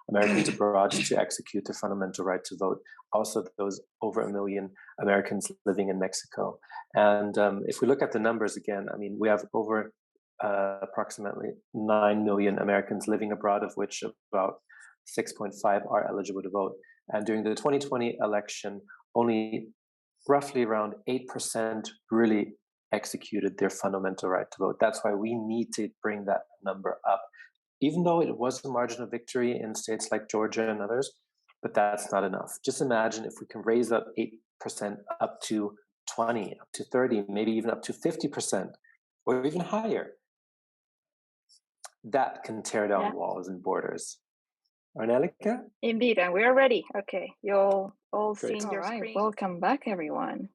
Americans abroad to execute their fundamental right to vote. Also, those over 1 million Americans living in Mexico. And if we look at the numbers again, I mean, we have over approximately 9 million Americans living abroad, of which about 6.5 are eligible to vote. And during the 2020 election, only roughly around 8% really executed their fundamental right to vote. That's why we need to bring that number up, even though it was a margin of victory in states like Georgia and others, but that's not enough. Just imagine if we can raise that 8% up to 20, up to 30, maybe even up to 50%, or even higher. That can tear down walls and borders. Ornelika? Indeed, and we are ready. Okay, you'll all Great. seen your screen. Welcome back, everyone.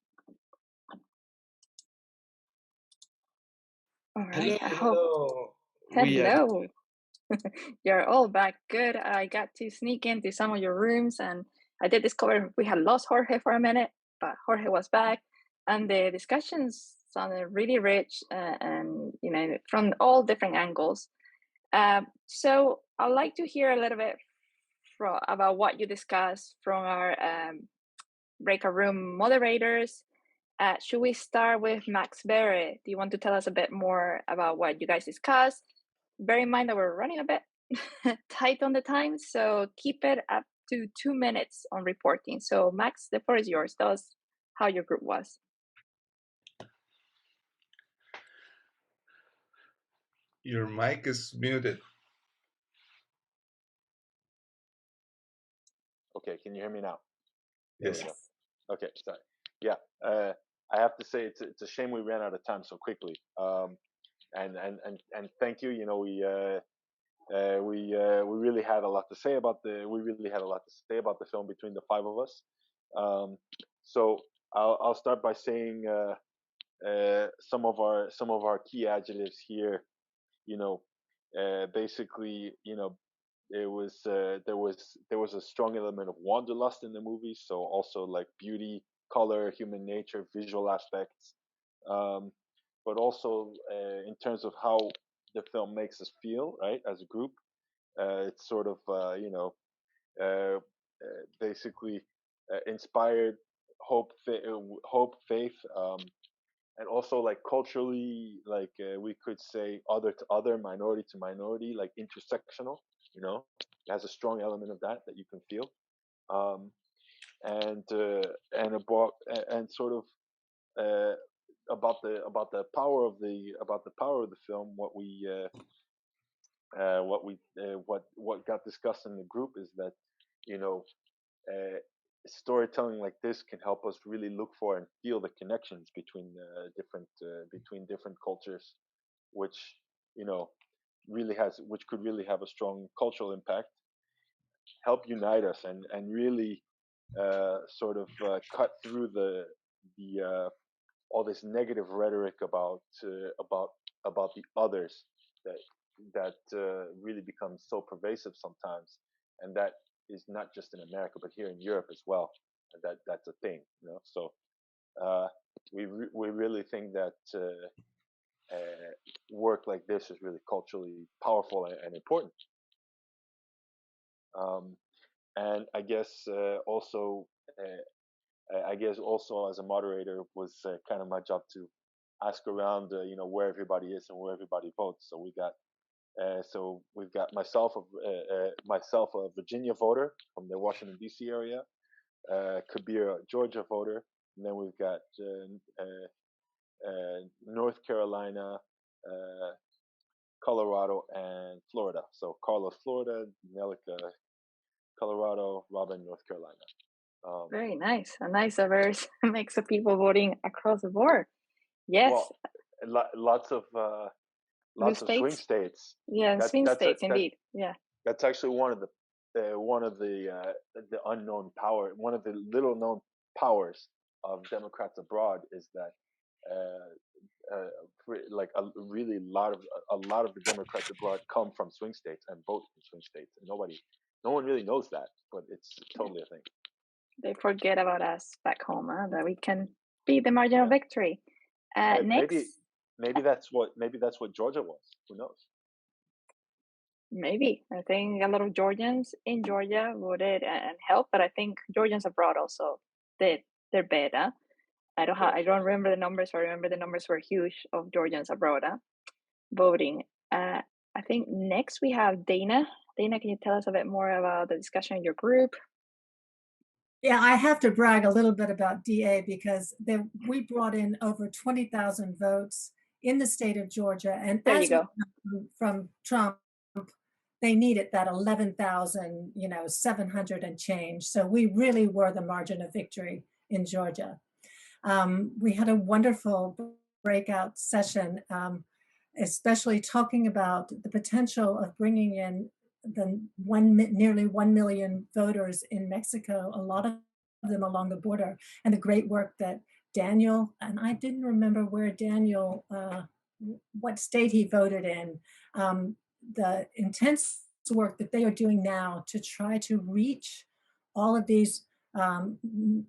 All right. Hello. Hello. You're all back. Good. I got to sneak into some of your rooms, and I did discover we had lost Jorge for a minute, but Jorge was back, and the discussions sounded really rich, and from all different angles. So I'd like to hear a little bit about what you discussed from our breakout room moderators. Should we start with Max Berre? Do you want to tell us a bit more about what you guys discussed? Bear in mind that we're running a bit tight on the time, so keep it up to 2 minutes on reporting. So Max, the floor is yours. Tell us how your group was. Your mic is muted. Okay, can you hear me now? Yes. Okay, sorry. Yeah, I have to say it's a shame we ran out of time so quickly. And thank you. You know, we really had a lot to say about the film between the 5 of us. So I'll start by saying some of our key adjectives here. You know, basically, you know, there was a strong element of wanderlust in the movie, so also like beauty, color, human nature, visual aspects, but also in terms of how the film makes us feel, right, as a group. It's sort of basically inspired hope, faith, and also like culturally, like we could say other to other, minority to minority, like intersectional. You know, it has a strong element of that you can feel, and sort of about the power of the film. What got discussed in the group is that, you know, storytelling like this can help us really look for and feel the connections between different cultures, which, you know, which could really have a strong cultural impact, help unite us, and really sort of cut through the all this negative rhetoric about the others that really becomes so pervasive sometimes, and that is not just in America but here in Europe as well. That's a thing, you know. So we really think that work like this is really culturally powerful and important. And I guess also as a moderator was kind of my job to ask around, you know, where everybody is and where everybody votes. So we've got myself, a Virginia voter from the Washington D.C. area, Kabir, a Georgia voter, and then we've got North Carolina, Colorado, and Florida. So Carlos, Florida, Nelica, Colorado, Robin, North Carolina. Very nice. A nice diverse mix of people voting across the board. Yes. Well, lots of swing states. Yeah, swing states, indeed. Yeah. That's actually one of the unknown power. One of the little known powers of Democrats abroad is that like a lot of the Democrats abroad come from swing states and vote in swing states, and no one really knows that, but it's totally a thing. They forget about us back home, that we can beat the margin of victory. Next, maybe that's what Georgia was. Who knows? Maybe. I think a lot of Georgians in Georgia voted and helped, but I think Georgians abroad also they're better. I don't remember the numbers. I remember the numbers were huge of Georgians abroad voting. I think next we have Dana. Dana, can you tell us a bit more about the discussion in your group? Yeah, I have to brag a little bit about DA because we brought in over 20,000 votes in the state of Georgia. And there you go. From Trump, they needed that 11,000, 700 and change. So we really were the margin of victory in Georgia. We had a wonderful breakout session, especially talking about the potential of bringing in nearly 1 million voters in Mexico, a lot of them along the border, and the great work that Daniel, and I didn't remember where Daniel, what state he voted in, the intense work that they are doing now to try to reach all of these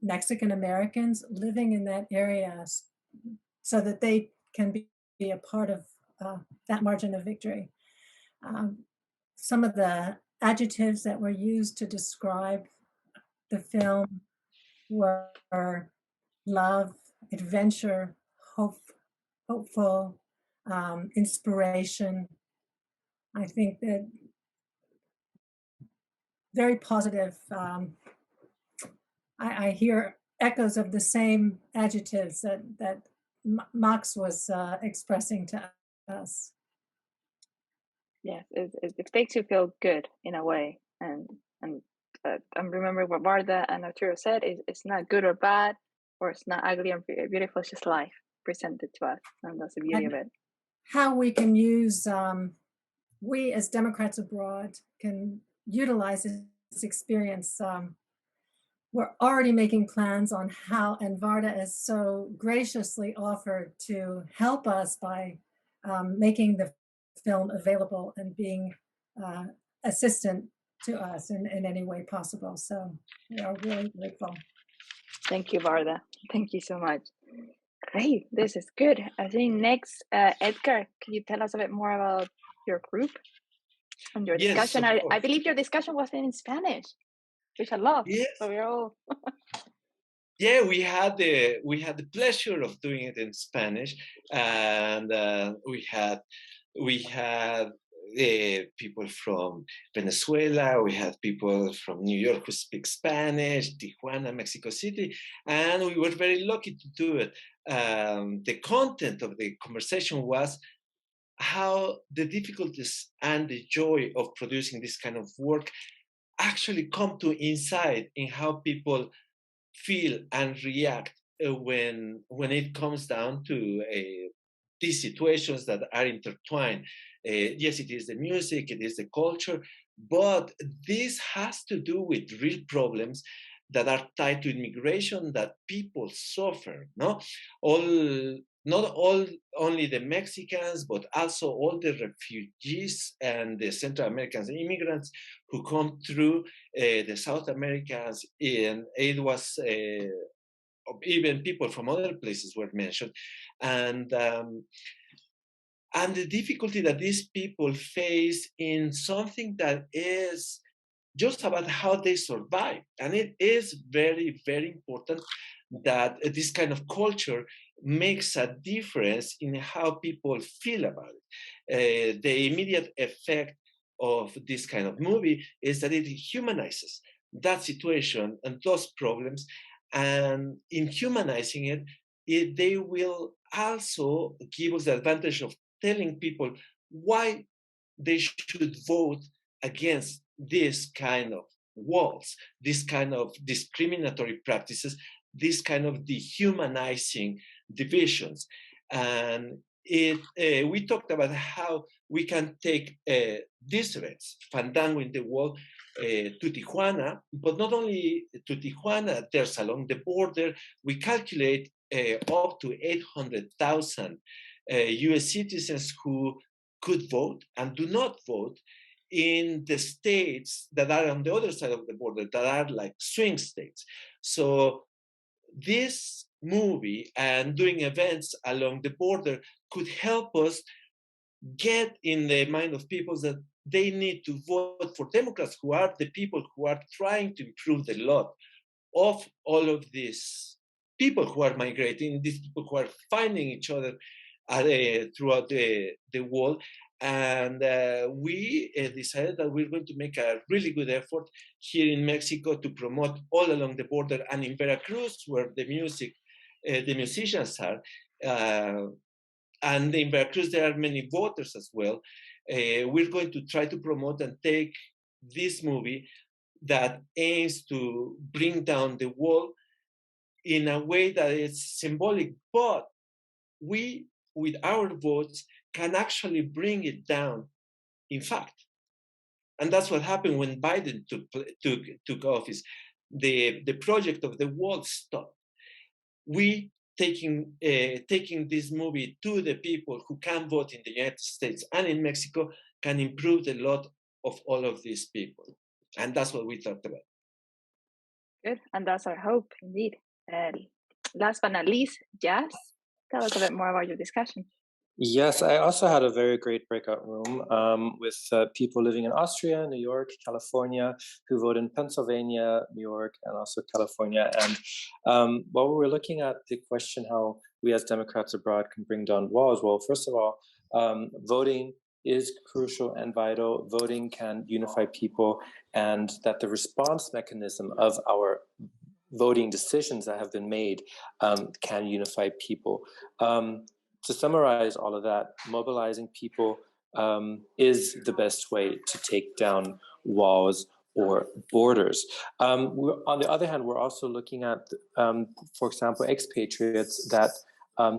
Mexican Americans living in that area so that they can be a part of that margin of victory. Some of the adjectives that were used to describe the film were love, adventure, hopeful, inspiration. I think that very positive. I hear echoes of the same adjectives that Max was expressing to us. Yes, it makes you feel good in a way, and I'm remembering what Varda and Arturo said. It's not good or bad, or it's not ugly or beautiful. It's just life presented to us, and that's the beauty of it. How we can use, we as Democrats abroad can utilize this experience. We're already making plans on how, and Varda has so graciously offered to help us by making the film available and being assistant to us in any way possible. So we are really grateful. Thank you, Varda. Thank you so much. Great, this is good. I think next, Edgar, can you tell us a bit more about your group and your discussion? I believe your discussion was in Spanish, which I love. Yes. So we're all. Yeah, we had the pleasure of doing it in Spanish, and we had people from Venezuela, we had people from New York who speak Spanish, Tijuana, Mexico City, and we were very lucky to do it. The content of the conversation was how the difficulties and the joy of producing this kind of work actually come to inside in how people feel and react when it comes down to these situations that are intertwined. Yes, it is the music, it is the culture, but this has to do with real problems that are tied to immigration that people suffer. No, not all only the Mexicans, but also all the refugees and the Central Americans immigrants who come through the South Americans, and it was even people from other places were mentioned, and the difficulty that these people face in something that is just about how they survive. And it is very, very important that this kind of culture makes a difference in how people feel about it. The immediate effect of this kind of movie is that it humanizes that situation and those problems. And in humanizing it, they will also give us the advantage of telling people why they should vote against this kind of walls, this kind of discriminatory practices, this kind of dehumanizing divisions. And we talked about how we can take these events, Fandango in the Wall, to Tijuana, but not only to Tijuana, there's along the border, we calculate up to 800,000 US citizens who could vote and do not vote in the states that are on the other side of the border, that are like swing states. So this movie and doing events along the border could help us get in the mind of people that they need to vote for Democrats, who are the people who are trying to improve the lot of all of these people who are migrating, these people who are finding each other throughout the world. And we decided that we're going to make a really good effort here in Mexico to promote all along the border, and in Veracruz, where the musicians are. And in Veracruz, there are many voters as well. We're going to try to promote and take this movie that aims to bring down the wall in a way that is symbolic, but we, with our votes, can actually bring it down, in fact. And that's what happened when Biden took office. The project of the wall stopped. We taking this movie to the people who can vote in the United States and in Mexico can improve the lot of all of these people. And that's what we talked about. Good, and that's our hope, indeed. Last but not least, Jazz, tell us a bit more about your discussion. Yes, I also had a very great breakout room with people living in Austria, New York, California, who vote in Pennsylvania, New York, and also California. And while we were looking at the question how we as Democrats abroad can bring down walls, well, first of all, voting is crucial and vital. Voting can unify people, and that the response mechanism of our voting decisions that have been made can unify people. To summarize all of that, mobilizing people is the best way to take down walls or borders. On the other hand, we're also looking at, for example, expatriates that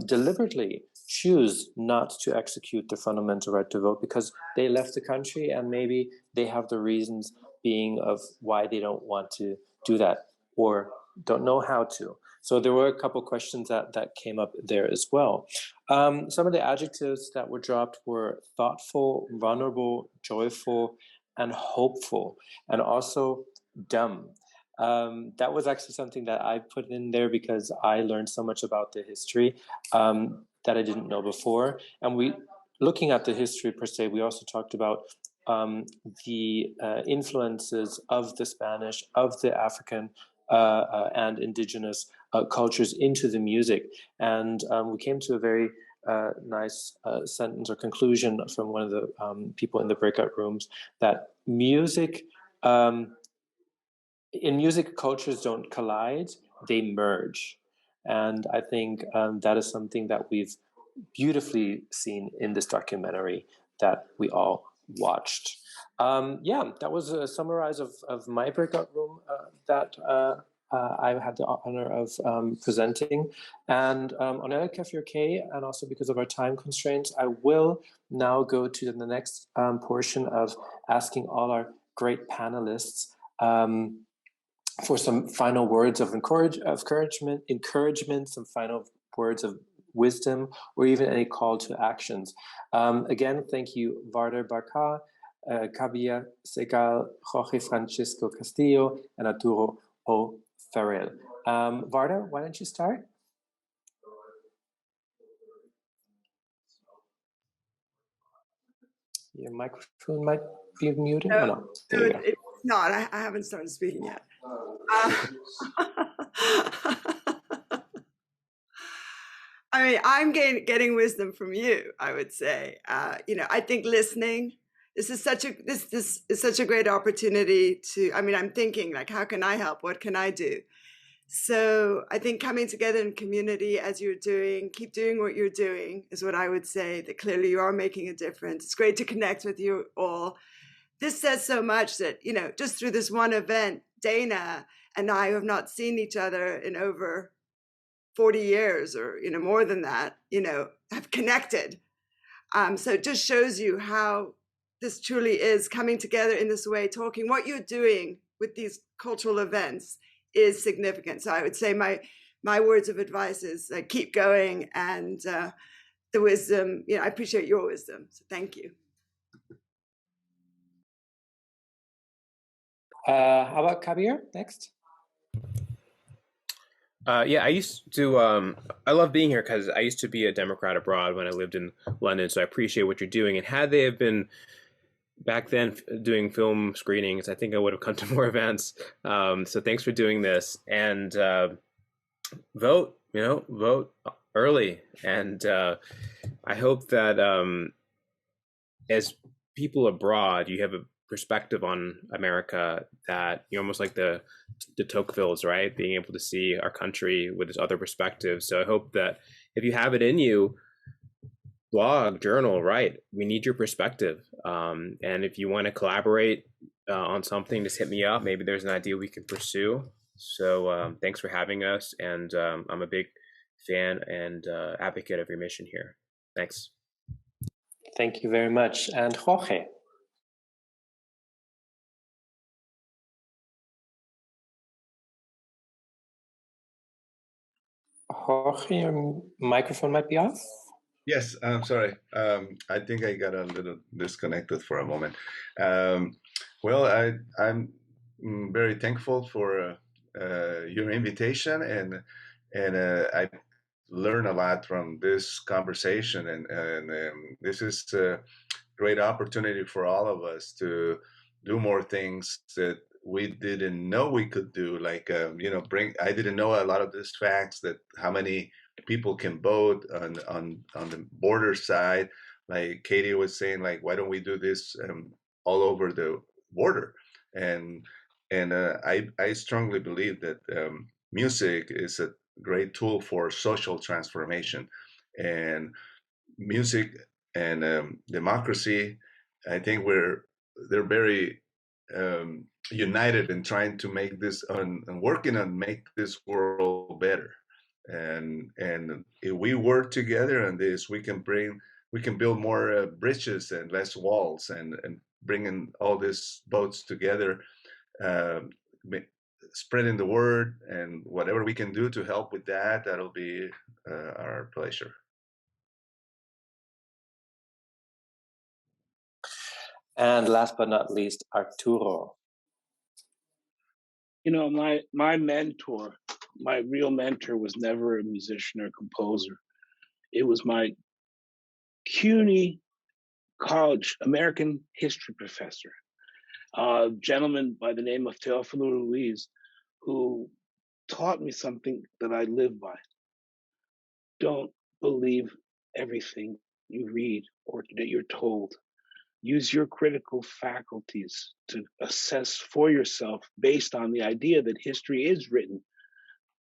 deliberately choose not to execute their fundamental right to vote because they left the country and maybe they have the reasons being of why they don't want to do that or don't know how to. So there were a couple questions that came up there as well. Some of the adjectives that were dropped were thoughtful, vulnerable, joyful, and hopeful, and also dumb. That was actually something that I put in there because I learned so much about the history that I didn't know before. And looking at the history per se, we also talked about the influences of the Spanish, of the African and indigenous cultures into the music. And we came to a very nice sentence or conclusion from one of the people in the breakout rooms that music, in music, cultures don't collide, they merge. And I think that is something that we've beautifully seen in this documentary that we all watched. That was a summarize of my breakout room that I had the honor of presenting. And on LKFUK, and also because of our time constraints, I will now go to the next portion of asking all our great panelists for some final words of encouragement, some final words of wisdom, or even any call to actions. Again, thank you, Varder Barca, Kabir Seghal, Jorge Francisco Castillo, and Arturo O'Farrill. Varder, why don't you start? Your microphone might be muted. No, oh, no. There you go. it's not. I haven't started speaking yet. I mean, I'm getting wisdom from you, I would say. I think listening, this is such a great opportunity to, I'm thinking like, how can I help? What can I do? So I think coming together in community as you're doing, keep doing what you're doing is what I would say, that clearly you are making a difference. It's great to connect with you all. This says so much that, just through this one event, Dana and I have not seen each other in over 40 years or, more than that, have connected. So it just shows you how this truly is coming together in this way, talking what you're doing with these cultural events is significant. So I would say my words of advice is keep going, and the wisdom, I appreciate your wisdom. So thank you. How about Kabir next? Yeah, I used to, I love being here because I used to be a Democrat abroad when I lived in London, so I appreciate what you're doing. And had they have been back then doing film screenings, I think I would have come to more events. So thanks for doing this. And vote, vote early. And I hope that as people abroad, you have a perspective on America that you're almost like the Tocquevilles, right? Being able to see our country with this other perspective. So I hope that if you have it in you, blog, journal, write, we need your perspective. And if you want to collaborate on something, just hit me up. Maybe there's an idea we can pursue. So thanks for having us. And I'm a big fan and advocate of your mission here. Thanks. Thank you very much. And Jorge. Jorge, your microphone might be off. Yes, I'm sorry. I think I got a little disconnected for a moment. Well, I'm very thankful for your invitation, and I learned a lot from this conversation, and this is a great opportunity for all of us to do more things that we didn't know we could do. Like, I didn't know a lot of these facts, that how many people can vote on the border side. Like Katie was saying, like, why don't we do this all over the border? And I strongly believe that music is a great tool for social transformation, and music and democracy. I think they're very united in trying to make this and working on make this world better. And if we work together on this, we can build more bridges and less walls, and bringing all these boats together, spreading the word, and whatever we can do to help with that, that'll be our pleasure. And last but not least, Arturo. My mentor, my real mentor, was never a musician or composer. It was my CUNY college American history professor, a gentleman by the name of Teófilo Ruiz, who taught me something that I live by. Don't believe everything you read or that you're told. Use your critical faculties to assess for yourself based on the idea that history is written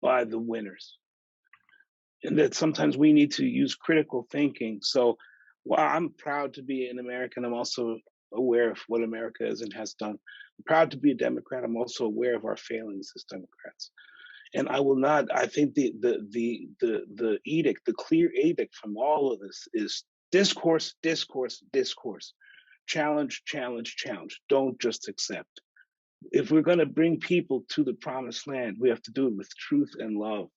by the winners. And that sometimes we need to use critical thinking. So while I'm proud to be an American, I'm also aware of what America is and has done. I'm proud to be a Democrat. I'm also aware of our failings as Democrats. And I will not, I think the edict, the clear edict from all of this is discourse, discourse, discourse. Challenge, challenge, challenge. Don't just accept. if we're going to bring people to the promised land, we have to do it with truth and love.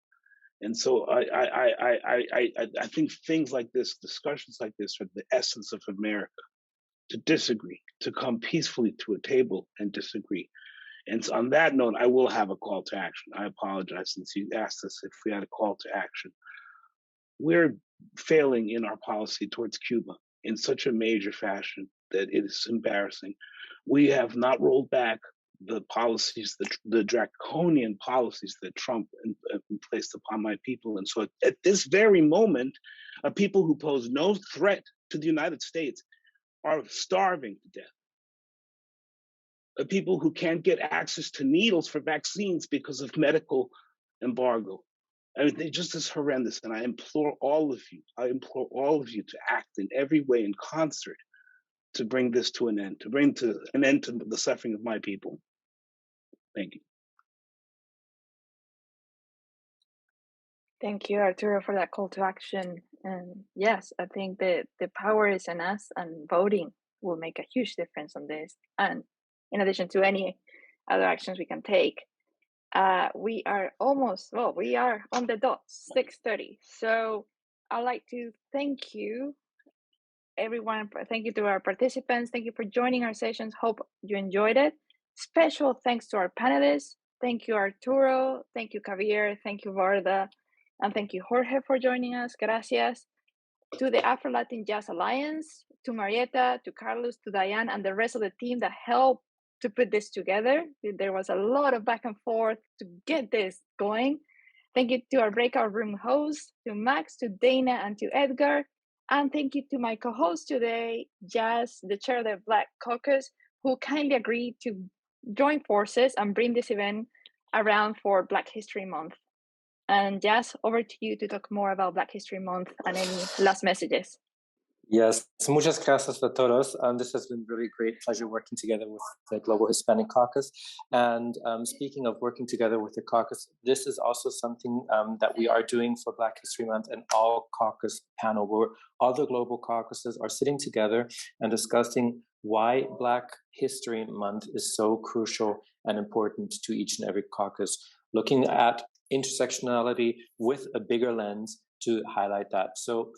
And so I think things like this, discussions like this, are the essence of America. To disagree, to come peacefully to a table and disagree. And so on that note, I will have a call to action. I apologize since you asked us if we had a call to action. We're failing in our policy towards Cuba in such a major fashion that it is embarrassing. We have not rolled back the policies, the draconian policies that Trump placed upon my people. And so at this very moment, people who pose no threat to the United States are starving to death. People who can't get access to needles for vaccines because of medical embargo. I mean, they're just as horrendous. And I implore all of you to act in every way in concert to bring this to an end, to bring to an end to the suffering of my people. Thank you. Thank you, Arturo, for that call to action. And yes, I think that the power is in us, and voting will make a huge difference on this. And in addition to any other actions we can take, we are we are on the dot, 6:30. So I'd like to thank you, everyone. Thank you to our participants. Thank you for joining our sessions. Hope you enjoyed it. Special thanks to our panelists. Thank you, Arturo. Thank you, Kabir. Thank you, Varda. And thank you, Jorge, for joining us. Gracias. To the Afro-Latin Jazz Alliance, to Marietta, to Carlos, to Diane, and the rest of the team that helped to put this together. There was a lot of back and forth to get this going. Thank you to our breakout room hosts, to Max, to Dana, and to Edgar. And thank you to my co-host today, Jazz, the chair of the Black Caucus, who kindly agreed to join forces and bring this event around for Black History Month. And Jazz, over to you to talk more about Black History Month and any last messages. Yes, muchas gracias a todos. This has been really great pleasure working together with the Global Hispanic Caucus. And speaking of working together with the caucus, this is also something that we are doing for Black History Month, an all caucus panel where all the global caucuses are sitting together and discussing why Black History Month is so crucial and important to each and every caucus, looking at intersectionality with a bigger lens to highlight that. So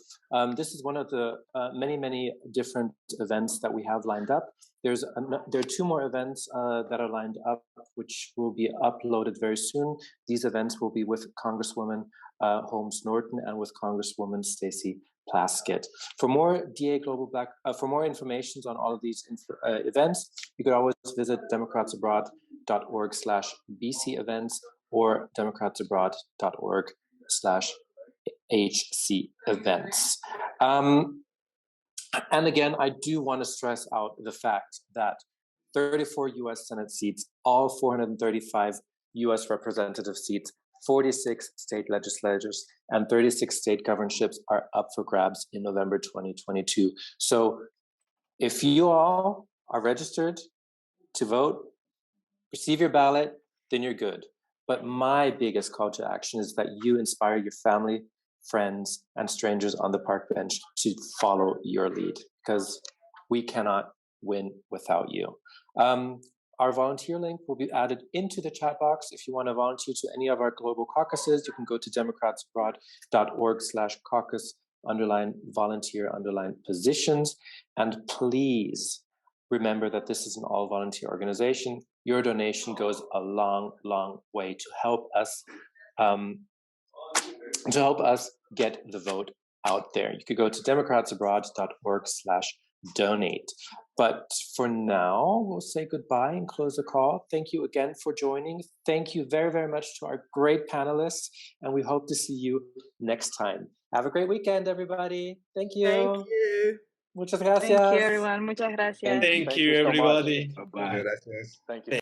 this is one of the many different events that we have lined up. There are two more events that are lined up, which will be uploaded very soon. These events will be with Congresswoman Holmes Norton and with Congresswoman Stacey Plaskett. For more DA Global Black, for more information on all of these events, you could always visit democratsabroad.org/BC events or democratsabroad.org/HC events. And again, I do want to stress out the fact that 34 US Senate seats, all 435 US representative seats, 46 state legislatures, and 36 state governorships are up for grabs in November 2022. So if you all are registered to vote, receive your ballot, then you're good. But my biggest call to action is that you inspire your family, friends, and strangers on the park bench to follow your lead, because we cannot win without you. Our volunteer link will be added into the chat box. If you want to volunteer to any of our global caucuses, you can go to democratsabroad.org/caucus_volunteer_positions. And please remember that this is an all volunteer organization. Your donation goes a long way to help us get the vote out there. You could go to democratsabroad.org/donate. But for now, we'll say goodbye and close the call. Thank you again for joining. Thank you very much to our great panelists, and we hope to see you next time. Have a great weekend, everybody. Thank you. Thank you. Muchas gracias. Thank you, everyone. Muchas gracias. Thank you, everybody. Bye-bye. Gracias. Thank you.